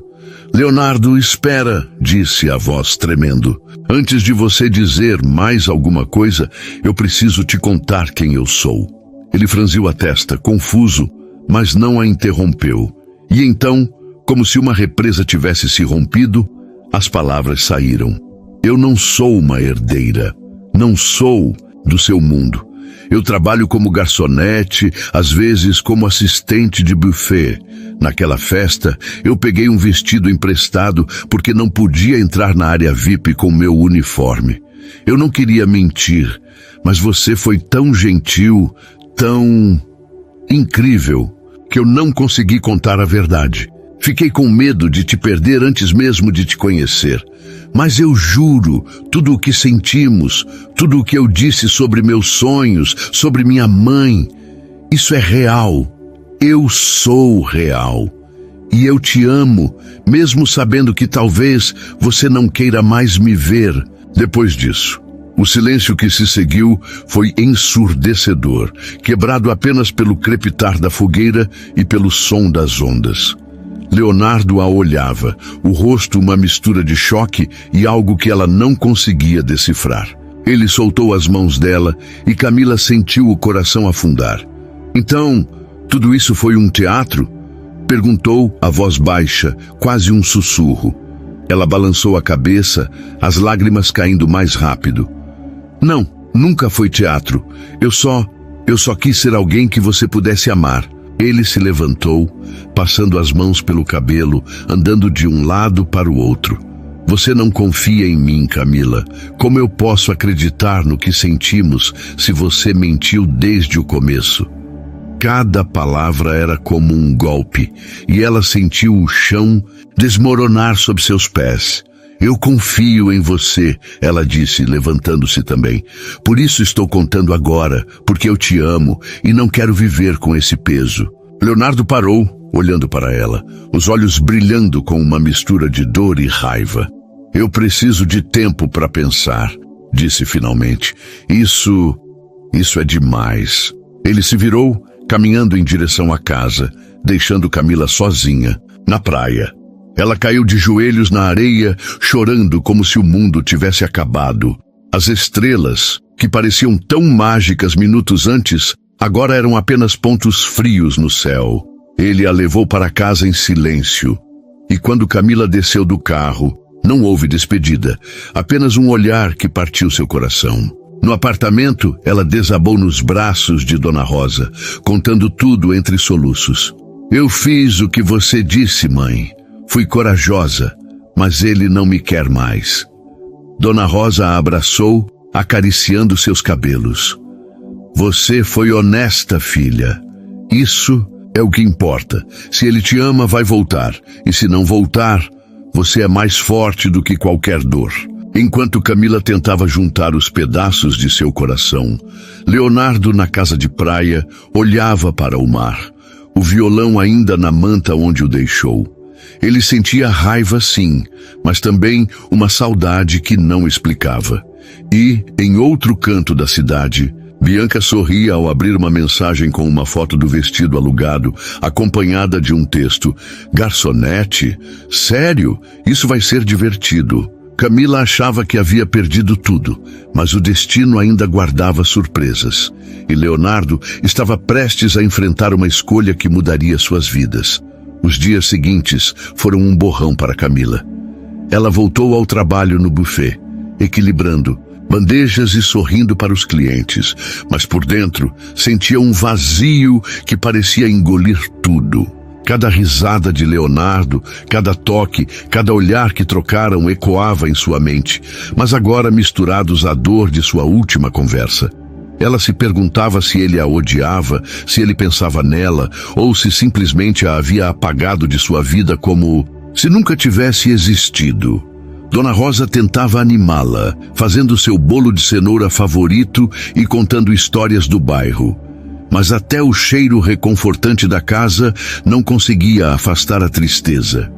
Leonardo, espera, disse a voz tremendo. Antes de você dizer mais alguma coisa, eu preciso te contar quem eu sou. Ele franziu a testa, confuso, mas não a interrompeu. E então, como se uma represa tivesse se rompido, as palavras saíram. Eu não sou uma herdeira. Não sou do seu mundo. Eu trabalho como garçonete, às vezes como assistente de buffet. Naquela festa, eu peguei um vestido emprestado porque não podia entrar na área VIP com meu uniforme. Eu não queria mentir, mas você foi tão gentil, tão incrível, que eu não consegui contar a verdade. Fiquei com medo de te perder antes mesmo de te conhecer. Mas eu juro, tudo o que sentimos, tudo o que eu disse sobre meus sonhos, sobre minha mãe, isso é real. Eu sou real. E eu te amo, mesmo sabendo que talvez você não queira mais me ver depois disso. O silêncio que se seguiu foi ensurdecedor, quebrado apenas pelo crepitar da fogueira e pelo som das ondas. Leonardo a olhava, o rosto uma mistura de choque e algo que ela não conseguia decifrar. Ele soltou as mãos dela e Camila sentiu o coração afundar. Então, tudo isso foi um teatro? Perguntou a voz baixa, quase um sussurro. Ela balançou a cabeça, as lágrimas caindo mais rápido. Não, nunca foi teatro. Eu só quis ser alguém que você pudesse amar. Ele se levantou, passando as mãos pelo cabelo, andando de um lado para o outro. Você não confia em mim, Camila. Como eu posso acreditar no que sentimos se você mentiu desde o começo? Cada palavra era como um golpe, e ela sentiu o chão desmoronar sob seus pés. Eu confio em você, ela disse, levantando-se também. Por isso estou contando agora, porque eu te amo e não quero viver com esse peso. Leonardo parou, olhando para ela, os olhos brilhando com uma mistura de dor e raiva. Eu preciso de tempo para pensar, disse finalmente. Isso é demais. Ele se virou, caminhando em direção à casa, deixando Camila sozinha, na praia. Ela caiu de joelhos na areia, chorando como se o mundo tivesse acabado. As estrelas, que pareciam tão mágicas minutos antes, agora eram apenas pontos frios no céu. Ele a levou para casa em silêncio. E quando Camila desceu do carro, não houve despedida, apenas um olhar que partiu seu coração. No apartamento, ela desabou nos braços de Dona Rosa, contando tudo entre soluços. Eu fiz o que você disse, mãe. Fui corajosa, mas ele não me quer mais. Dona Rosa a abraçou, acariciando seus cabelos. Você foi honesta, filha. Isso é o que importa. Se ele te ama, vai voltar. E se não voltar, você é mais forte do que qualquer dor. Enquanto Camila tentava juntar os pedaços de seu coração, Leonardo, na casa de praia, olhava para o mar, o violão ainda na manta onde o deixou. Ele sentia raiva, sim, mas também uma saudade que não explicava. E, em outro canto da cidade, Bianca sorria ao abrir uma mensagem com uma foto do vestido alugado, acompanhada de um texto. Garçonete? Sério? Isso vai ser divertido. Camila achava que havia perdido tudo, mas o destino ainda guardava surpresas. E Leonardo estava prestes a enfrentar uma escolha que mudaria suas vidas. Os dias seguintes foram um borrão para Camila. Ela voltou ao trabalho no buffet, equilibrando bandejas e sorrindo para os clientes, mas por dentro sentia um vazio que parecia engolir tudo. Cada risada de Leonardo, cada toque, cada olhar que trocaram ecoava em sua mente, mas agora misturados à dor de sua última conversa. Ela se perguntava se ele a odiava, se ele pensava nela, ou se simplesmente a havia apagado de sua vida como se nunca tivesse existido. Dona Rosa tentava animá-la, fazendo seu bolo de cenoura favorito e contando histórias do bairro. Mas até o cheiro reconfortante da casa não conseguia afastar a tristeza.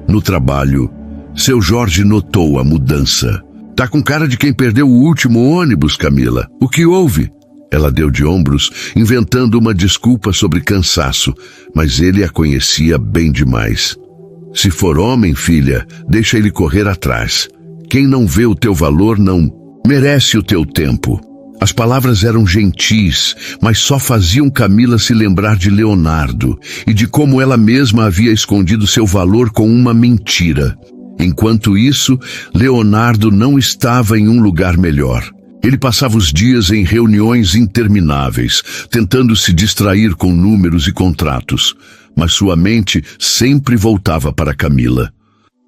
No trabalho, seu Jorge notou a mudança. Tá com cara de quem perdeu o último ônibus, Camila. O que houve? Ela deu de ombros, inventando uma desculpa sobre cansaço, mas ele a conhecia bem demais. Se for homem, filha, deixa ele correr atrás. Quem não vê o teu valor não merece o teu tempo. As palavras eram gentis, mas só faziam Camila se lembrar de Leonardo e de como ela mesma havia escondido seu valor com uma mentira. Enquanto isso, Leonardo não estava em um lugar melhor. Ele passava os dias em reuniões intermináveis, tentando se distrair com números e contratos, mas sua mente sempre voltava para Camila.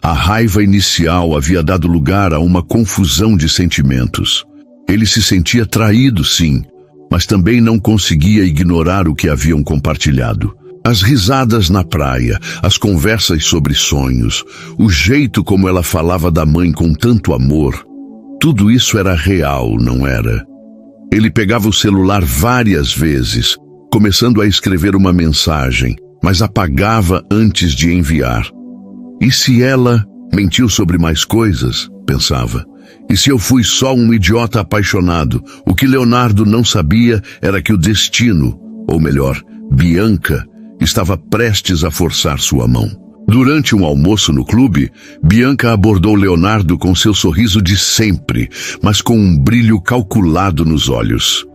A raiva inicial havia dado lugar a uma confusão de sentimentos. Ele se sentia traído, sim, mas também não conseguia ignorar o que haviam compartilhado. As risadas na praia, as conversas sobre sonhos, o jeito como ela falava da mãe com tanto amor, tudo isso era real, não era? Ele pegava o celular várias vezes, começando a escrever uma mensagem, mas apagava antes de enviar. E se ela mentiu sobre mais coisas? Pensava. E se eu fui só um idiota apaixonado? O que Leonardo não sabia era que o destino, ou melhor, Bianca, estava prestes a forçar sua mão. Durante um almoço no clube, Bianca abordou Leonardo com seu sorriso de sempre, mas com um brilho calculado nos olhos.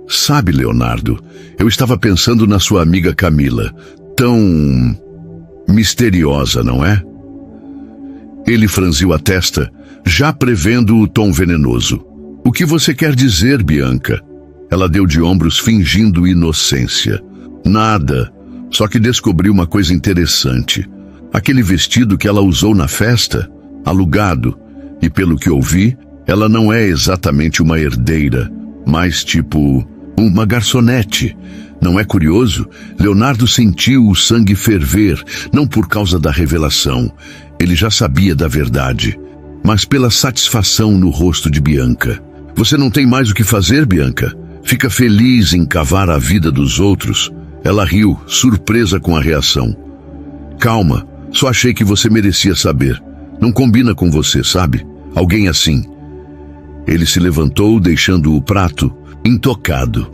Sabe, Leonardo, eu estava pensando na sua amiga Camila. Tão misteriosa, não é? Ele franziu a testa, já prevendo o tom venenoso. O que você quer dizer, Bianca? Ela deu de ombros fingindo inocência. Nada. Só que descobri uma coisa interessante. Aquele vestido que ela usou na festa, alugado, e pelo que ouvi, ela não é exatamente uma herdeira, mas tipo uma garçonete. Não é curioso? Leonardo sentiu o sangue ferver, não por causa da revelação. Ele já sabia da verdade, mas pela satisfação no rosto de Bianca. Você não tem mais o que fazer, Bianca? Fica feliz em cavar a vida dos outros? Ela riu, surpresa com a reação. Calma, só achei que você merecia saber. Não combina com você, sabe? Alguém assim. Ele se levantou, deixando o prato intocado.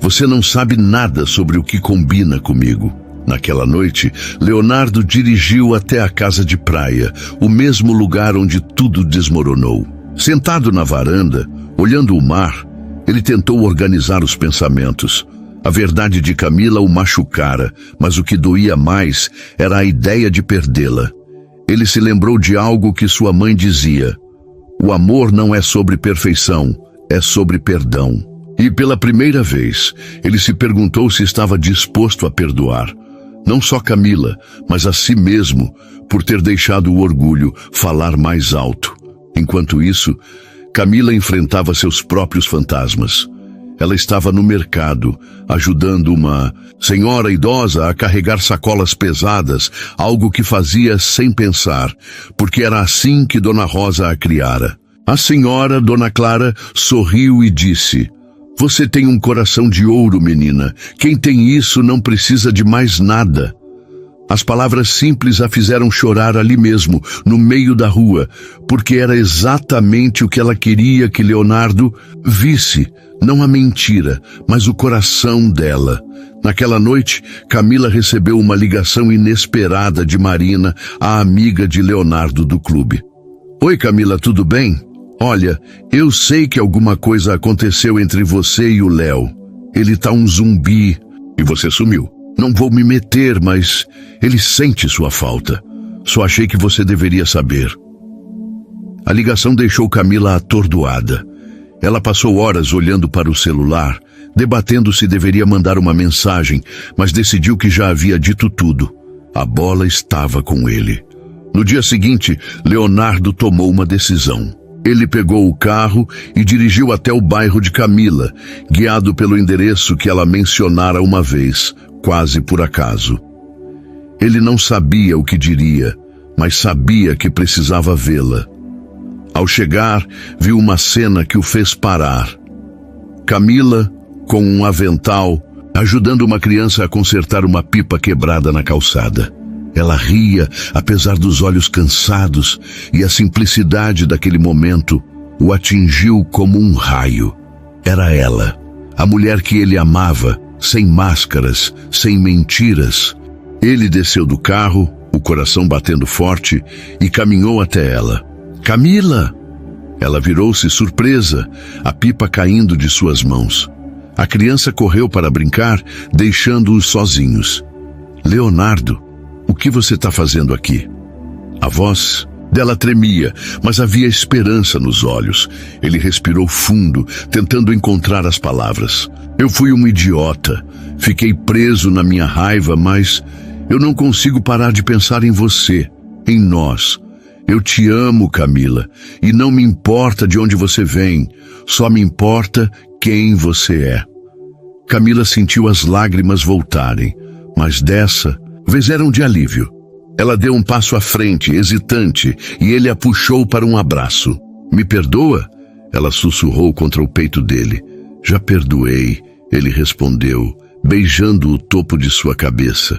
Você não sabe nada sobre o que combina comigo. Naquela noite, Leonardo dirigiu até a casa de praia, o mesmo lugar onde tudo desmoronou. Sentado na varanda, olhando o mar, ele tentou organizar os pensamentos. A verdade de Camila o machucara, mas o que doía mais era a ideia de perdê-la. Ele se lembrou de algo que sua mãe dizia: o amor não é sobre perfeição, é sobre perdão. E pela primeira vez, ele se perguntou se estava disposto a perdoar. Não só Camila, mas a si mesmo, por ter deixado o orgulho falar mais alto. Enquanto isso, Camila enfrentava seus próprios fantasmas. Ela estava no mercado, ajudando uma senhora idosa a carregar sacolas pesadas, algo que fazia sem pensar, porque era assim que Dona Rosa a criara. A senhora, Dona Clara, sorriu e disse: você tem um coração de ouro, menina. Quem tem isso não precisa de mais nada. As palavras simples a fizeram chorar ali mesmo, no meio da rua, porque era exatamente o que ela queria que Leonardo visse, não a mentira, mas o coração dela. Naquela noite, Camila recebeu uma ligação inesperada de Marina, a amiga de Leonardo do clube. Oi, Camila, tudo bem? Olha, eu sei que alguma coisa aconteceu entre você e o Léo. Ele tá um zumbi e você sumiu. Não vou me meter, mas ele sente sua falta. Só achei que você deveria saber. A ligação deixou Camila atordoada. Ela passou horas olhando para o celular, debatendo se deveria mandar uma mensagem, mas decidiu que já havia dito tudo. A bola estava com ele. No dia seguinte, Leonardo tomou uma decisão. Ele pegou o carro e dirigiu até o bairro de Camila, guiado pelo endereço que ela mencionara uma vez, quase por acaso. Ele não sabia o que diria, mas sabia que precisava vê-la. Ao chegar, viu uma cena que o fez parar. Camila, com um avental, ajudando uma criança a consertar uma pipa quebrada na calçada. Ela ria, apesar dos olhos cansados, e a simplicidade daquele momento o atingiu como um raio. Era ela. a mulher que ele amava, sem máscaras, sem mentiras. Ele desceu do carro, o coração batendo forte, e caminhou até ela. Camila! Ela virou-se surpresa, a pipa caindo de suas mãos. A criança correu para brincar, deixando-os sozinhos. Leonardo, o que você está fazendo aqui? A voz dela tremia, mas havia esperança nos olhos. Ele respirou fundo, tentando encontrar as palavras. Eu fui um idiota. Fiquei preso na minha raiva, mas eu não consigo parar de pensar em você, em nós. Eu te amo, Camila, e não me importa de onde você vem, só me importa quem você é. Camila sentiu as lágrimas voltarem, mas dessa vez eram de alívio. Ela deu um passo à frente, hesitante, e ele a puxou para um abraço. Me perdoa? Ela sussurrou contra o peito dele. Já perdoei, ele respondeu, beijando o topo de sua cabeça.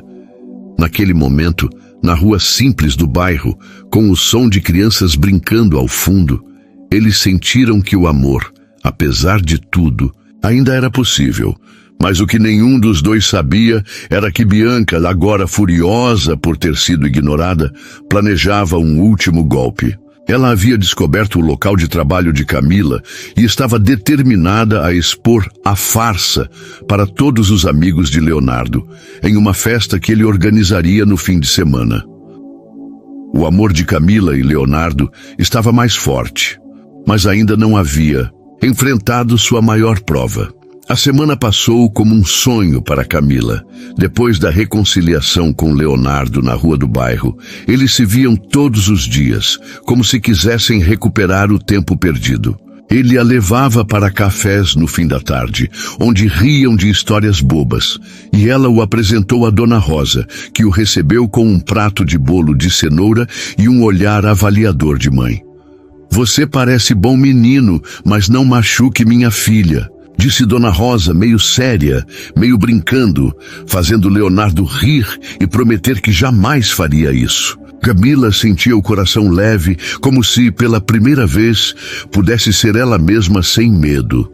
Naquele momento, na rua simples do bairro, com o som de crianças brincando ao fundo, eles sentiram que o amor, apesar de tudo, ainda era possível. Mas o que nenhum dos dois sabia era que Bianca, agora furiosa por ter sido ignorada, planejava um último golpe. Ela havia descoberto o local de trabalho de Camila e estava determinada a expor a farsa para todos os amigos de Leonardo, em uma festa que ele organizaria no fim de semana. O amor de Camila e Leonardo estava mais forte, mas ainda não havia enfrentado sua maior prova. A semana passou como um sonho para Camila. Depois da reconciliação com Leonardo na rua do bairro, eles se viam todos os dias, como se quisessem recuperar o tempo perdido. Ele a levava para cafés no fim da tarde, onde riam de histórias bobas, e ela o apresentou a Dona Rosa, que o recebeu com um prato de bolo de cenoura e um olhar avaliador de mãe. Você parece bom menino, mas não machuque minha filha, disse Dona Rosa, meio séria, meio brincando, fazendo Leonardo rir e prometer que jamais faria isso. Camila sentia o coração leve, como se, pela primeira vez, pudesse ser ela mesma sem medo.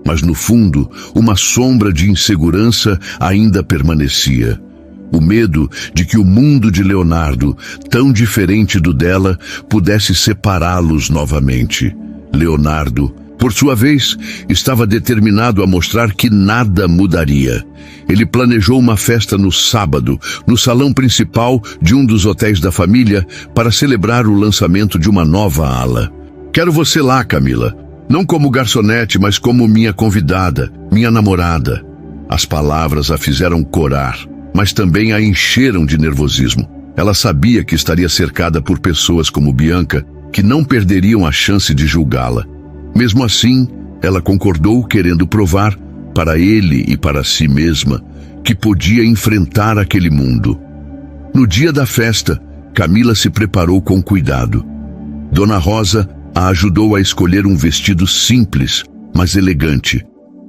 Mas, no fundo, uma sombra de insegurança ainda permanecia. O medo de que o mundo de Leonardo, tão diferente do dela, pudesse separá-los novamente. Leonardo, por sua vez, estava determinado a mostrar que nada mudaria. Ele planejou uma festa no sábado, no salão principal de um dos hotéis da família, para celebrar o lançamento de uma nova ala. Quero você lá, Camila. Não como garçonete, mas como minha convidada, minha namorada. As palavras a fizeram corar, mas também a encheram de nervosismo. Ela sabia que estaria cercada por pessoas como Bianca, que não perderiam a chance de julgá-la. Mesmo assim, ela concordou, querendo provar, para ele e para si mesma, que podia enfrentar aquele mundo. No dia da festa, Camila se preparou com cuidado. Dona Rosa a ajudou a escolher um vestido simples, mas elegante,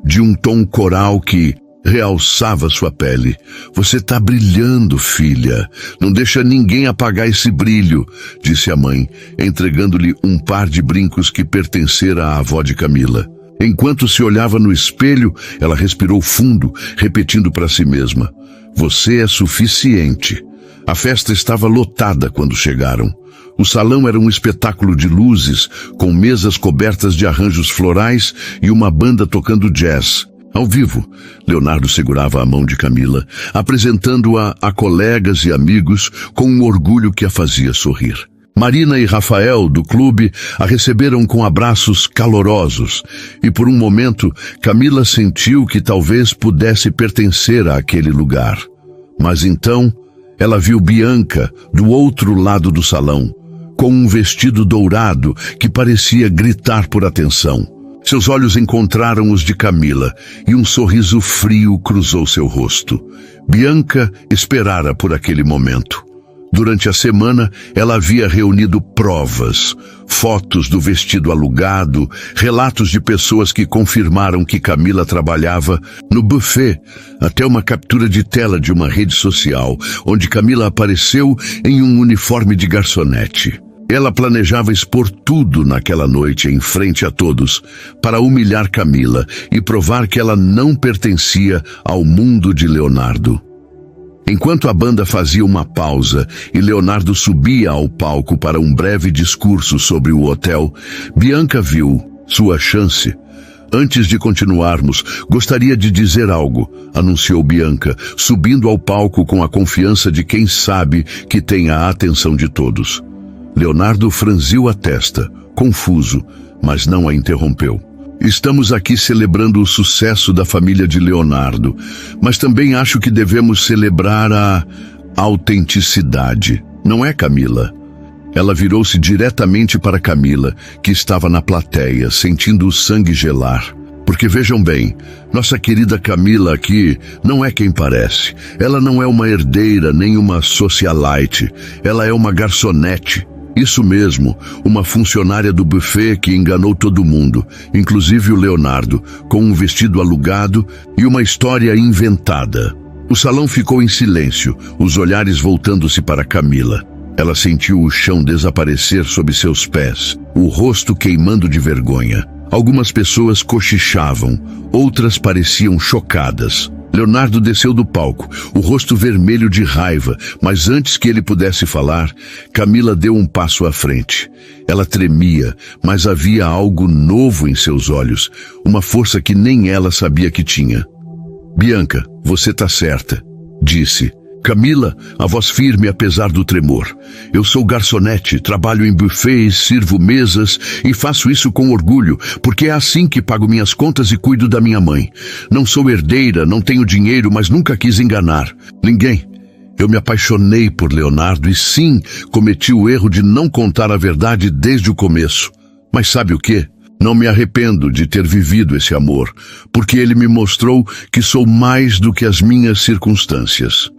de um tom coral que realçava sua pele. Você está brilhando, filha. Não deixa ninguém apagar esse brilho, disse a mãe, entregando-lhe um par de brincos que pertencera à avó de Camila. Enquanto se olhava no espelho, ela respirou fundo, repetindo para si mesma: você é suficiente. A festa estava lotada quando chegaram. O salão era um espetáculo de luzes, com mesas cobertas de arranjos florais e uma banda tocando jazz. Ao vivo, Leonardo segurava a mão de Camila, apresentando-a a colegas e amigos com um orgulho que a fazia sorrir. Marina e Rafael, do clube, a receberam com abraços calorosos, e por um momento, Camila sentiu que talvez pudesse pertencer àquele lugar. Mas então, ela viu Bianca, do outro lado do salão, com um vestido dourado que parecia gritar por atenção. Seus olhos encontraram os de Camila e um sorriso frio cruzou seu rosto. Bianca esperara por aquele momento. Durante a semana, ela havia reunido provas, fotos do vestido alugado, relatos de pessoas que confirmaram que Camila trabalhava no buffet, até uma captura de tela de uma rede social, onde Camila apareceu em um uniforme de garçonete. Ela planejava expor tudo naquela noite em frente a todos, para humilhar Camila e provar que ela não pertencia ao mundo de Leonardo. Enquanto a banda fazia uma pausa e Leonardo subia ao palco para um breve discurso sobre o hotel, Bianca viu sua chance. Antes de continuarmos, gostaria de dizer algo, anunciou Bianca, subindo ao palco com a confiança de quem sabe que tem a atenção de todos. Leonardo franziu a testa, confuso, mas não a interrompeu. Estamos aqui celebrando o sucesso da família de Leonardo, mas também acho que devemos celebrar a autenticidade. Não é, Camila? Ela virou-se diretamente para Camila, que estava na plateia, sentindo o sangue gelar. Porque vejam bem, nossa querida Camila aqui não é quem parece. Ela não é uma herdeira nem uma socialite. Ela é uma garçonete. Isso mesmo, uma funcionária do buffet que enganou todo mundo, inclusive o Leonardo, com um vestido alugado e uma história inventada. O salão ficou em silêncio, os olhares voltando-se para Camila. Ela sentiu o chão desaparecer sob seus pés, o rosto queimando de vergonha. Algumas pessoas cochichavam, outras pareciam chocadas. Leonardo desceu do palco, o rosto vermelho de raiva, mas antes que ele pudesse falar, Camila deu um passo à frente. Ela tremia, mas havia algo novo em seus olhos, uma força que nem ela sabia que tinha. Bianca, você tá certa, disse. Camila, a voz firme apesar do tremor. Eu sou garçonete, trabalho em buffets, sirvo mesas e faço isso com orgulho, porque é assim que pago minhas contas e cuido da minha mãe. Não sou herdeira, não tenho dinheiro, mas nunca quis enganar ninguém. Eu me apaixonei por Leonardo e sim, cometi o erro de não contar a verdade desde o começo. Mas sabe o quê? Não me arrependo de ter vivido esse amor, porque ele me mostrou que sou mais do que as minhas circunstâncias.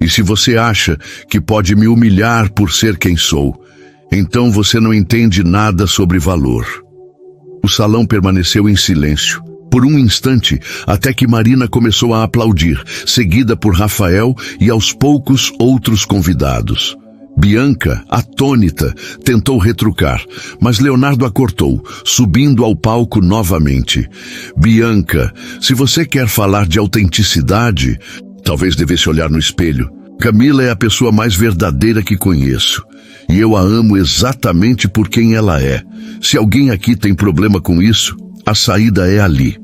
E se você acha que pode me humilhar por ser quem sou, então você não entende nada sobre valor. O salão permaneceu em silêncio, por um instante, até que Marina começou a aplaudir, seguida por Rafael e aos poucos outros convidados. Bianca, atônita, tentou retrucar, mas Leonardo a cortou, subindo ao palco novamente. Bianca, se você quer falar de autenticidade, talvez devesse olhar no espelho. Camila é a pessoa mais verdadeira que conheço. E eu a amo exatamente por quem ela é. Se alguém aqui tem problema com isso, a saída é ali.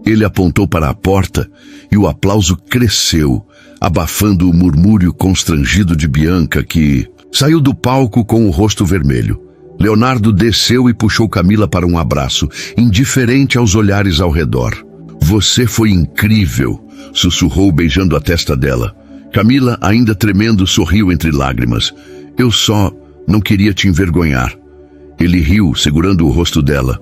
Ele apontou para a porta e o aplauso cresceu, abafando o murmúrio constrangido de Bianca, que saiu do palco com o rosto vermelho. Leonardo desceu e puxou Camila para um abraço, indiferente aos olhares ao redor. Você foi incrível, sussurrou beijando a testa dela. Camila, ainda tremendo, sorriu entre lágrimas. Eu só não queria te envergonhar. Ele riu, segurando o rosto dela.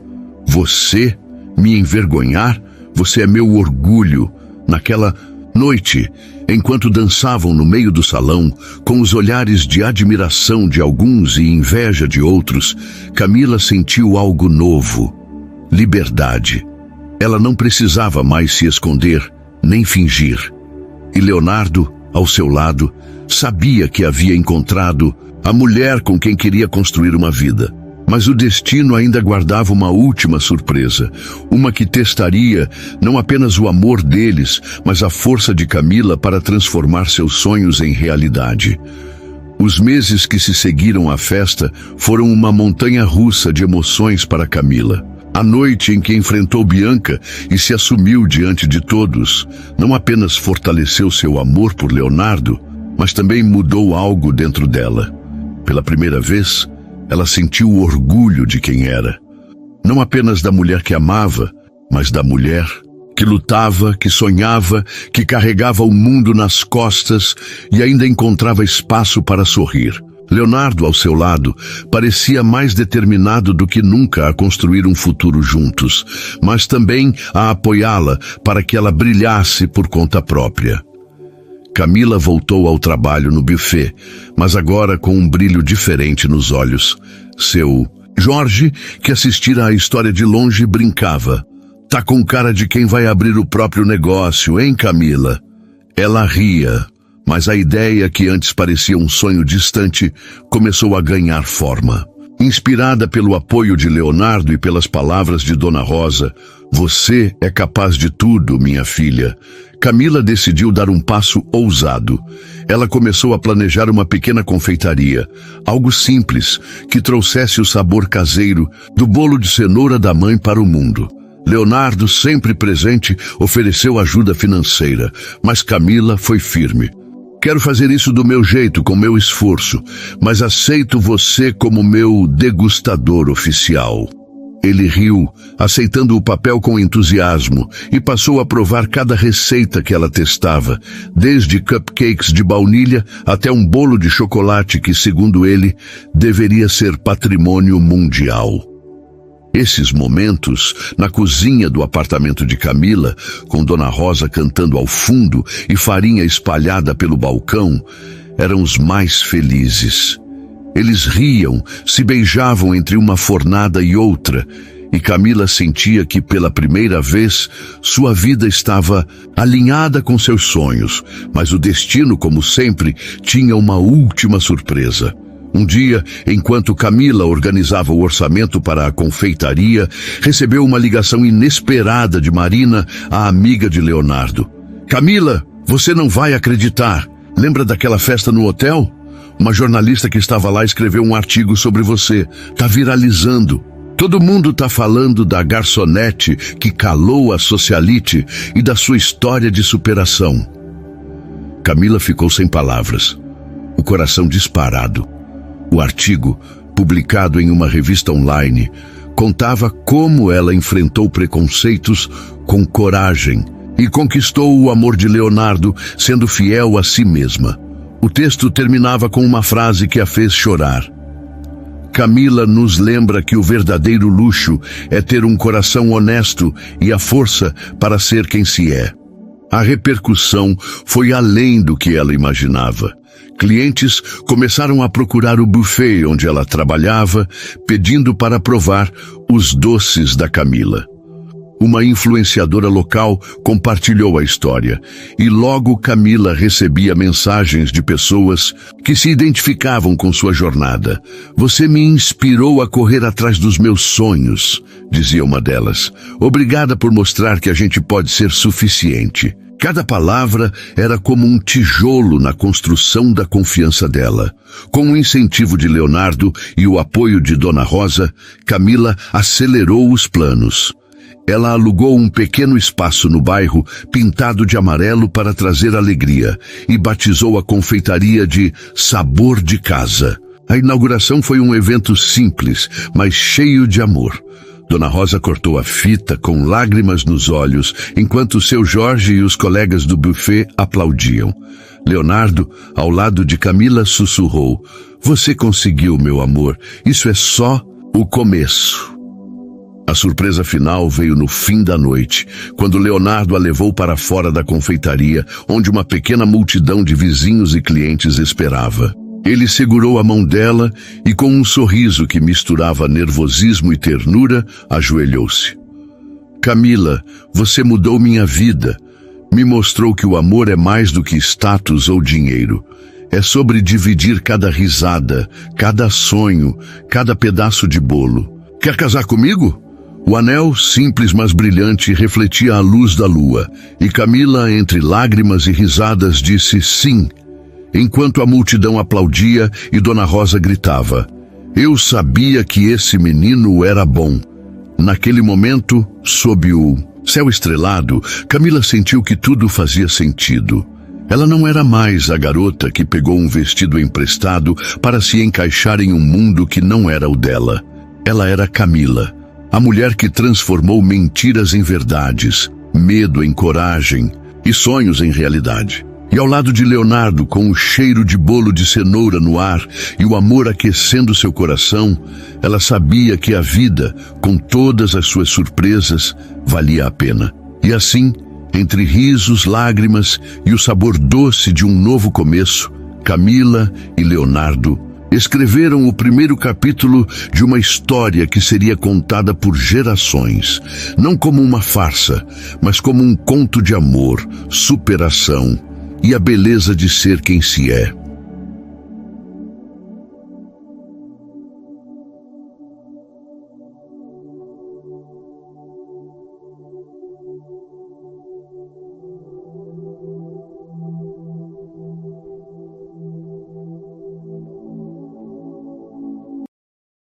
Você me envergonhar? Você é meu orgulho. Naquela noite, enquanto dançavam no meio do salão, com os olhares de admiração de alguns e inveja de outros, Camila sentiu algo novo. Liberdade. Ela não precisava mais se esconder, nem fingir. E Leonardo, ao seu lado, sabia que havia encontrado a mulher com quem queria construir uma vida. Mas o destino ainda guardava uma última surpresa, uma que testaria não apenas o amor deles, mas a força de Camila para transformar seus sonhos em realidade. Os meses que se seguiram à festa foram uma montanha-russa de emoções para Camila. A noite em que enfrentou Bianca e se assumiu diante de todos, não apenas fortaleceu seu amor por Leonardo, mas também mudou algo dentro dela. Pela primeira vez, ela sentiu o orgulho de quem era. Não apenas da mulher que amava, mas da mulher que lutava, que sonhava, que carregava o mundo nas costas e ainda encontrava espaço para sorrir. Leonardo, ao seu lado, parecia mais determinado do que nunca a construir um futuro juntos, mas também a apoiá-la para que ela brilhasse por conta própria. Camila voltou ao trabalho no buffet, mas agora com um brilho diferente nos olhos. Seu Jorge, que assistira à história de longe, brincava. Tá com cara de quem vai abrir o próprio negócio, hein, Camila? Ela ria, Mas a ideia, que antes parecia um sonho distante, começou a ganhar forma. Inspirada pelo apoio de Leonardo e pelas palavras de Dona Rosa, "Você é capaz de tudo, minha filha", Camila decidiu dar um passo ousado. Ela começou a planejar uma pequena confeitaria, algo simples, que trouxesse o sabor caseiro do bolo de cenoura da mãe para o mundo. Leonardo, sempre presente, ofereceu ajuda financeira, mas Camila foi firme. "Quero fazer isso do meu jeito, com meu esforço, mas aceito você como meu degustador oficial." Ele riu, aceitando o papel com entusiasmo, e passou a provar cada receita que ela testava, desde cupcakes de baunilha até um bolo de chocolate que, segundo ele, deveria ser patrimônio mundial. Esses momentos, na cozinha do apartamento de Camila, com Dona Rosa cantando ao fundo e farinha espalhada pelo balcão, eram os mais felizes. Eles riam, se beijavam entre uma fornada e outra, e Camila sentia que, pela primeira vez, sua vida estava alinhada com seus sonhos, mas o destino, como sempre, tinha uma última surpresa. Um dia, enquanto Camila organizava o orçamento para a confeitaria, recebeu uma ligação inesperada de Marina, a amiga de Leonardo. "Camila, você não vai acreditar. Lembra daquela festa no hotel? Uma jornalista que estava lá escreveu um artigo sobre você. Tá viralizando. Todo mundo tá falando da garçonete que calou a socialite e da sua história de superação." Camila ficou sem palavras, o coração disparado. O artigo, publicado em uma revista online, contava como ela enfrentou preconceitos com coragem e conquistou o amor de Leonardo, sendo fiel a si mesma. O texto terminava com uma frase que a fez chorar. "Camila nos lembra que o verdadeiro luxo é ter um coração honesto e a força para ser quem se é." A repercussão foi além do que ela imaginava. Clientes começaram a procurar o buffet onde ela trabalhava, pedindo para provar os doces da Camila. Uma influenciadora local compartilhou a história, e logo Camila recebia mensagens de pessoas que se identificavam com sua jornada. "Você me inspirou a correr atrás dos meus sonhos", dizia uma delas. "Obrigada por mostrar que a gente pode ser suficiente." Cada palavra era como um tijolo na construção da confiança dela. Com o incentivo de Leonardo e o apoio de Dona Rosa, Camila acelerou os planos. Ela alugou um pequeno espaço no bairro, pintado de amarelo para trazer alegria, e batizou a confeitaria de Sabor de Casa. A inauguração foi um evento simples, mas cheio de amor. Dona Rosa cortou a fita com lágrimas nos olhos, enquanto seu Jorge e os colegas do buffet aplaudiam. Leonardo, ao lado de Camila, sussurrou: "Você conseguiu, meu amor. Isso é só o começo." A surpresa final veio no fim da noite, quando Leonardo a levou para fora da confeitaria, onde uma pequena multidão de vizinhos e clientes esperava. Ele segurou a mão dela e, com um sorriso que misturava nervosismo e ternura, ajoelhou-se. "Camila, você mudou minha vida. Me mostrou que o amor é mais do que status ou dinheiro. É sobre dividir cada risada, cada sonho, cada pedaço de bolo. Quer casar comigo?" O anel, simples mas brilhante, refletia a luz da lua, e Camila, entre lágrimas e risadas, disse sim, enquanto a multidão aplaudia e Dona Rosa gritava: "Eu sabia que esse menino era bom." Naquele momento, sob o céu estrelado, Camila sentiu que tudo fazia sentido. Ela não era mais a garota que pegou um vestido emprestado para se encaixar em um mundo que não era o dela. Ela era Camila, a mulher que transformou mentiras em verdades, medo em coragem e sonhos em realidade. E ao lado de Leonardo, com o cheiro de bolo de cenoura no ar e o amor aquecendo seu coração, ela sabia que a vida, com todas as suas surpresas, valia a pena. E assim, entre risos, lágrimas e o sabor doce de um novo começo, Camila e Leonardo escreveram o primeiro capítulo de uma história que seria contada por gerações, não como uma farsa, mas como um conto de amor, superação e a beleza de ser quem se é.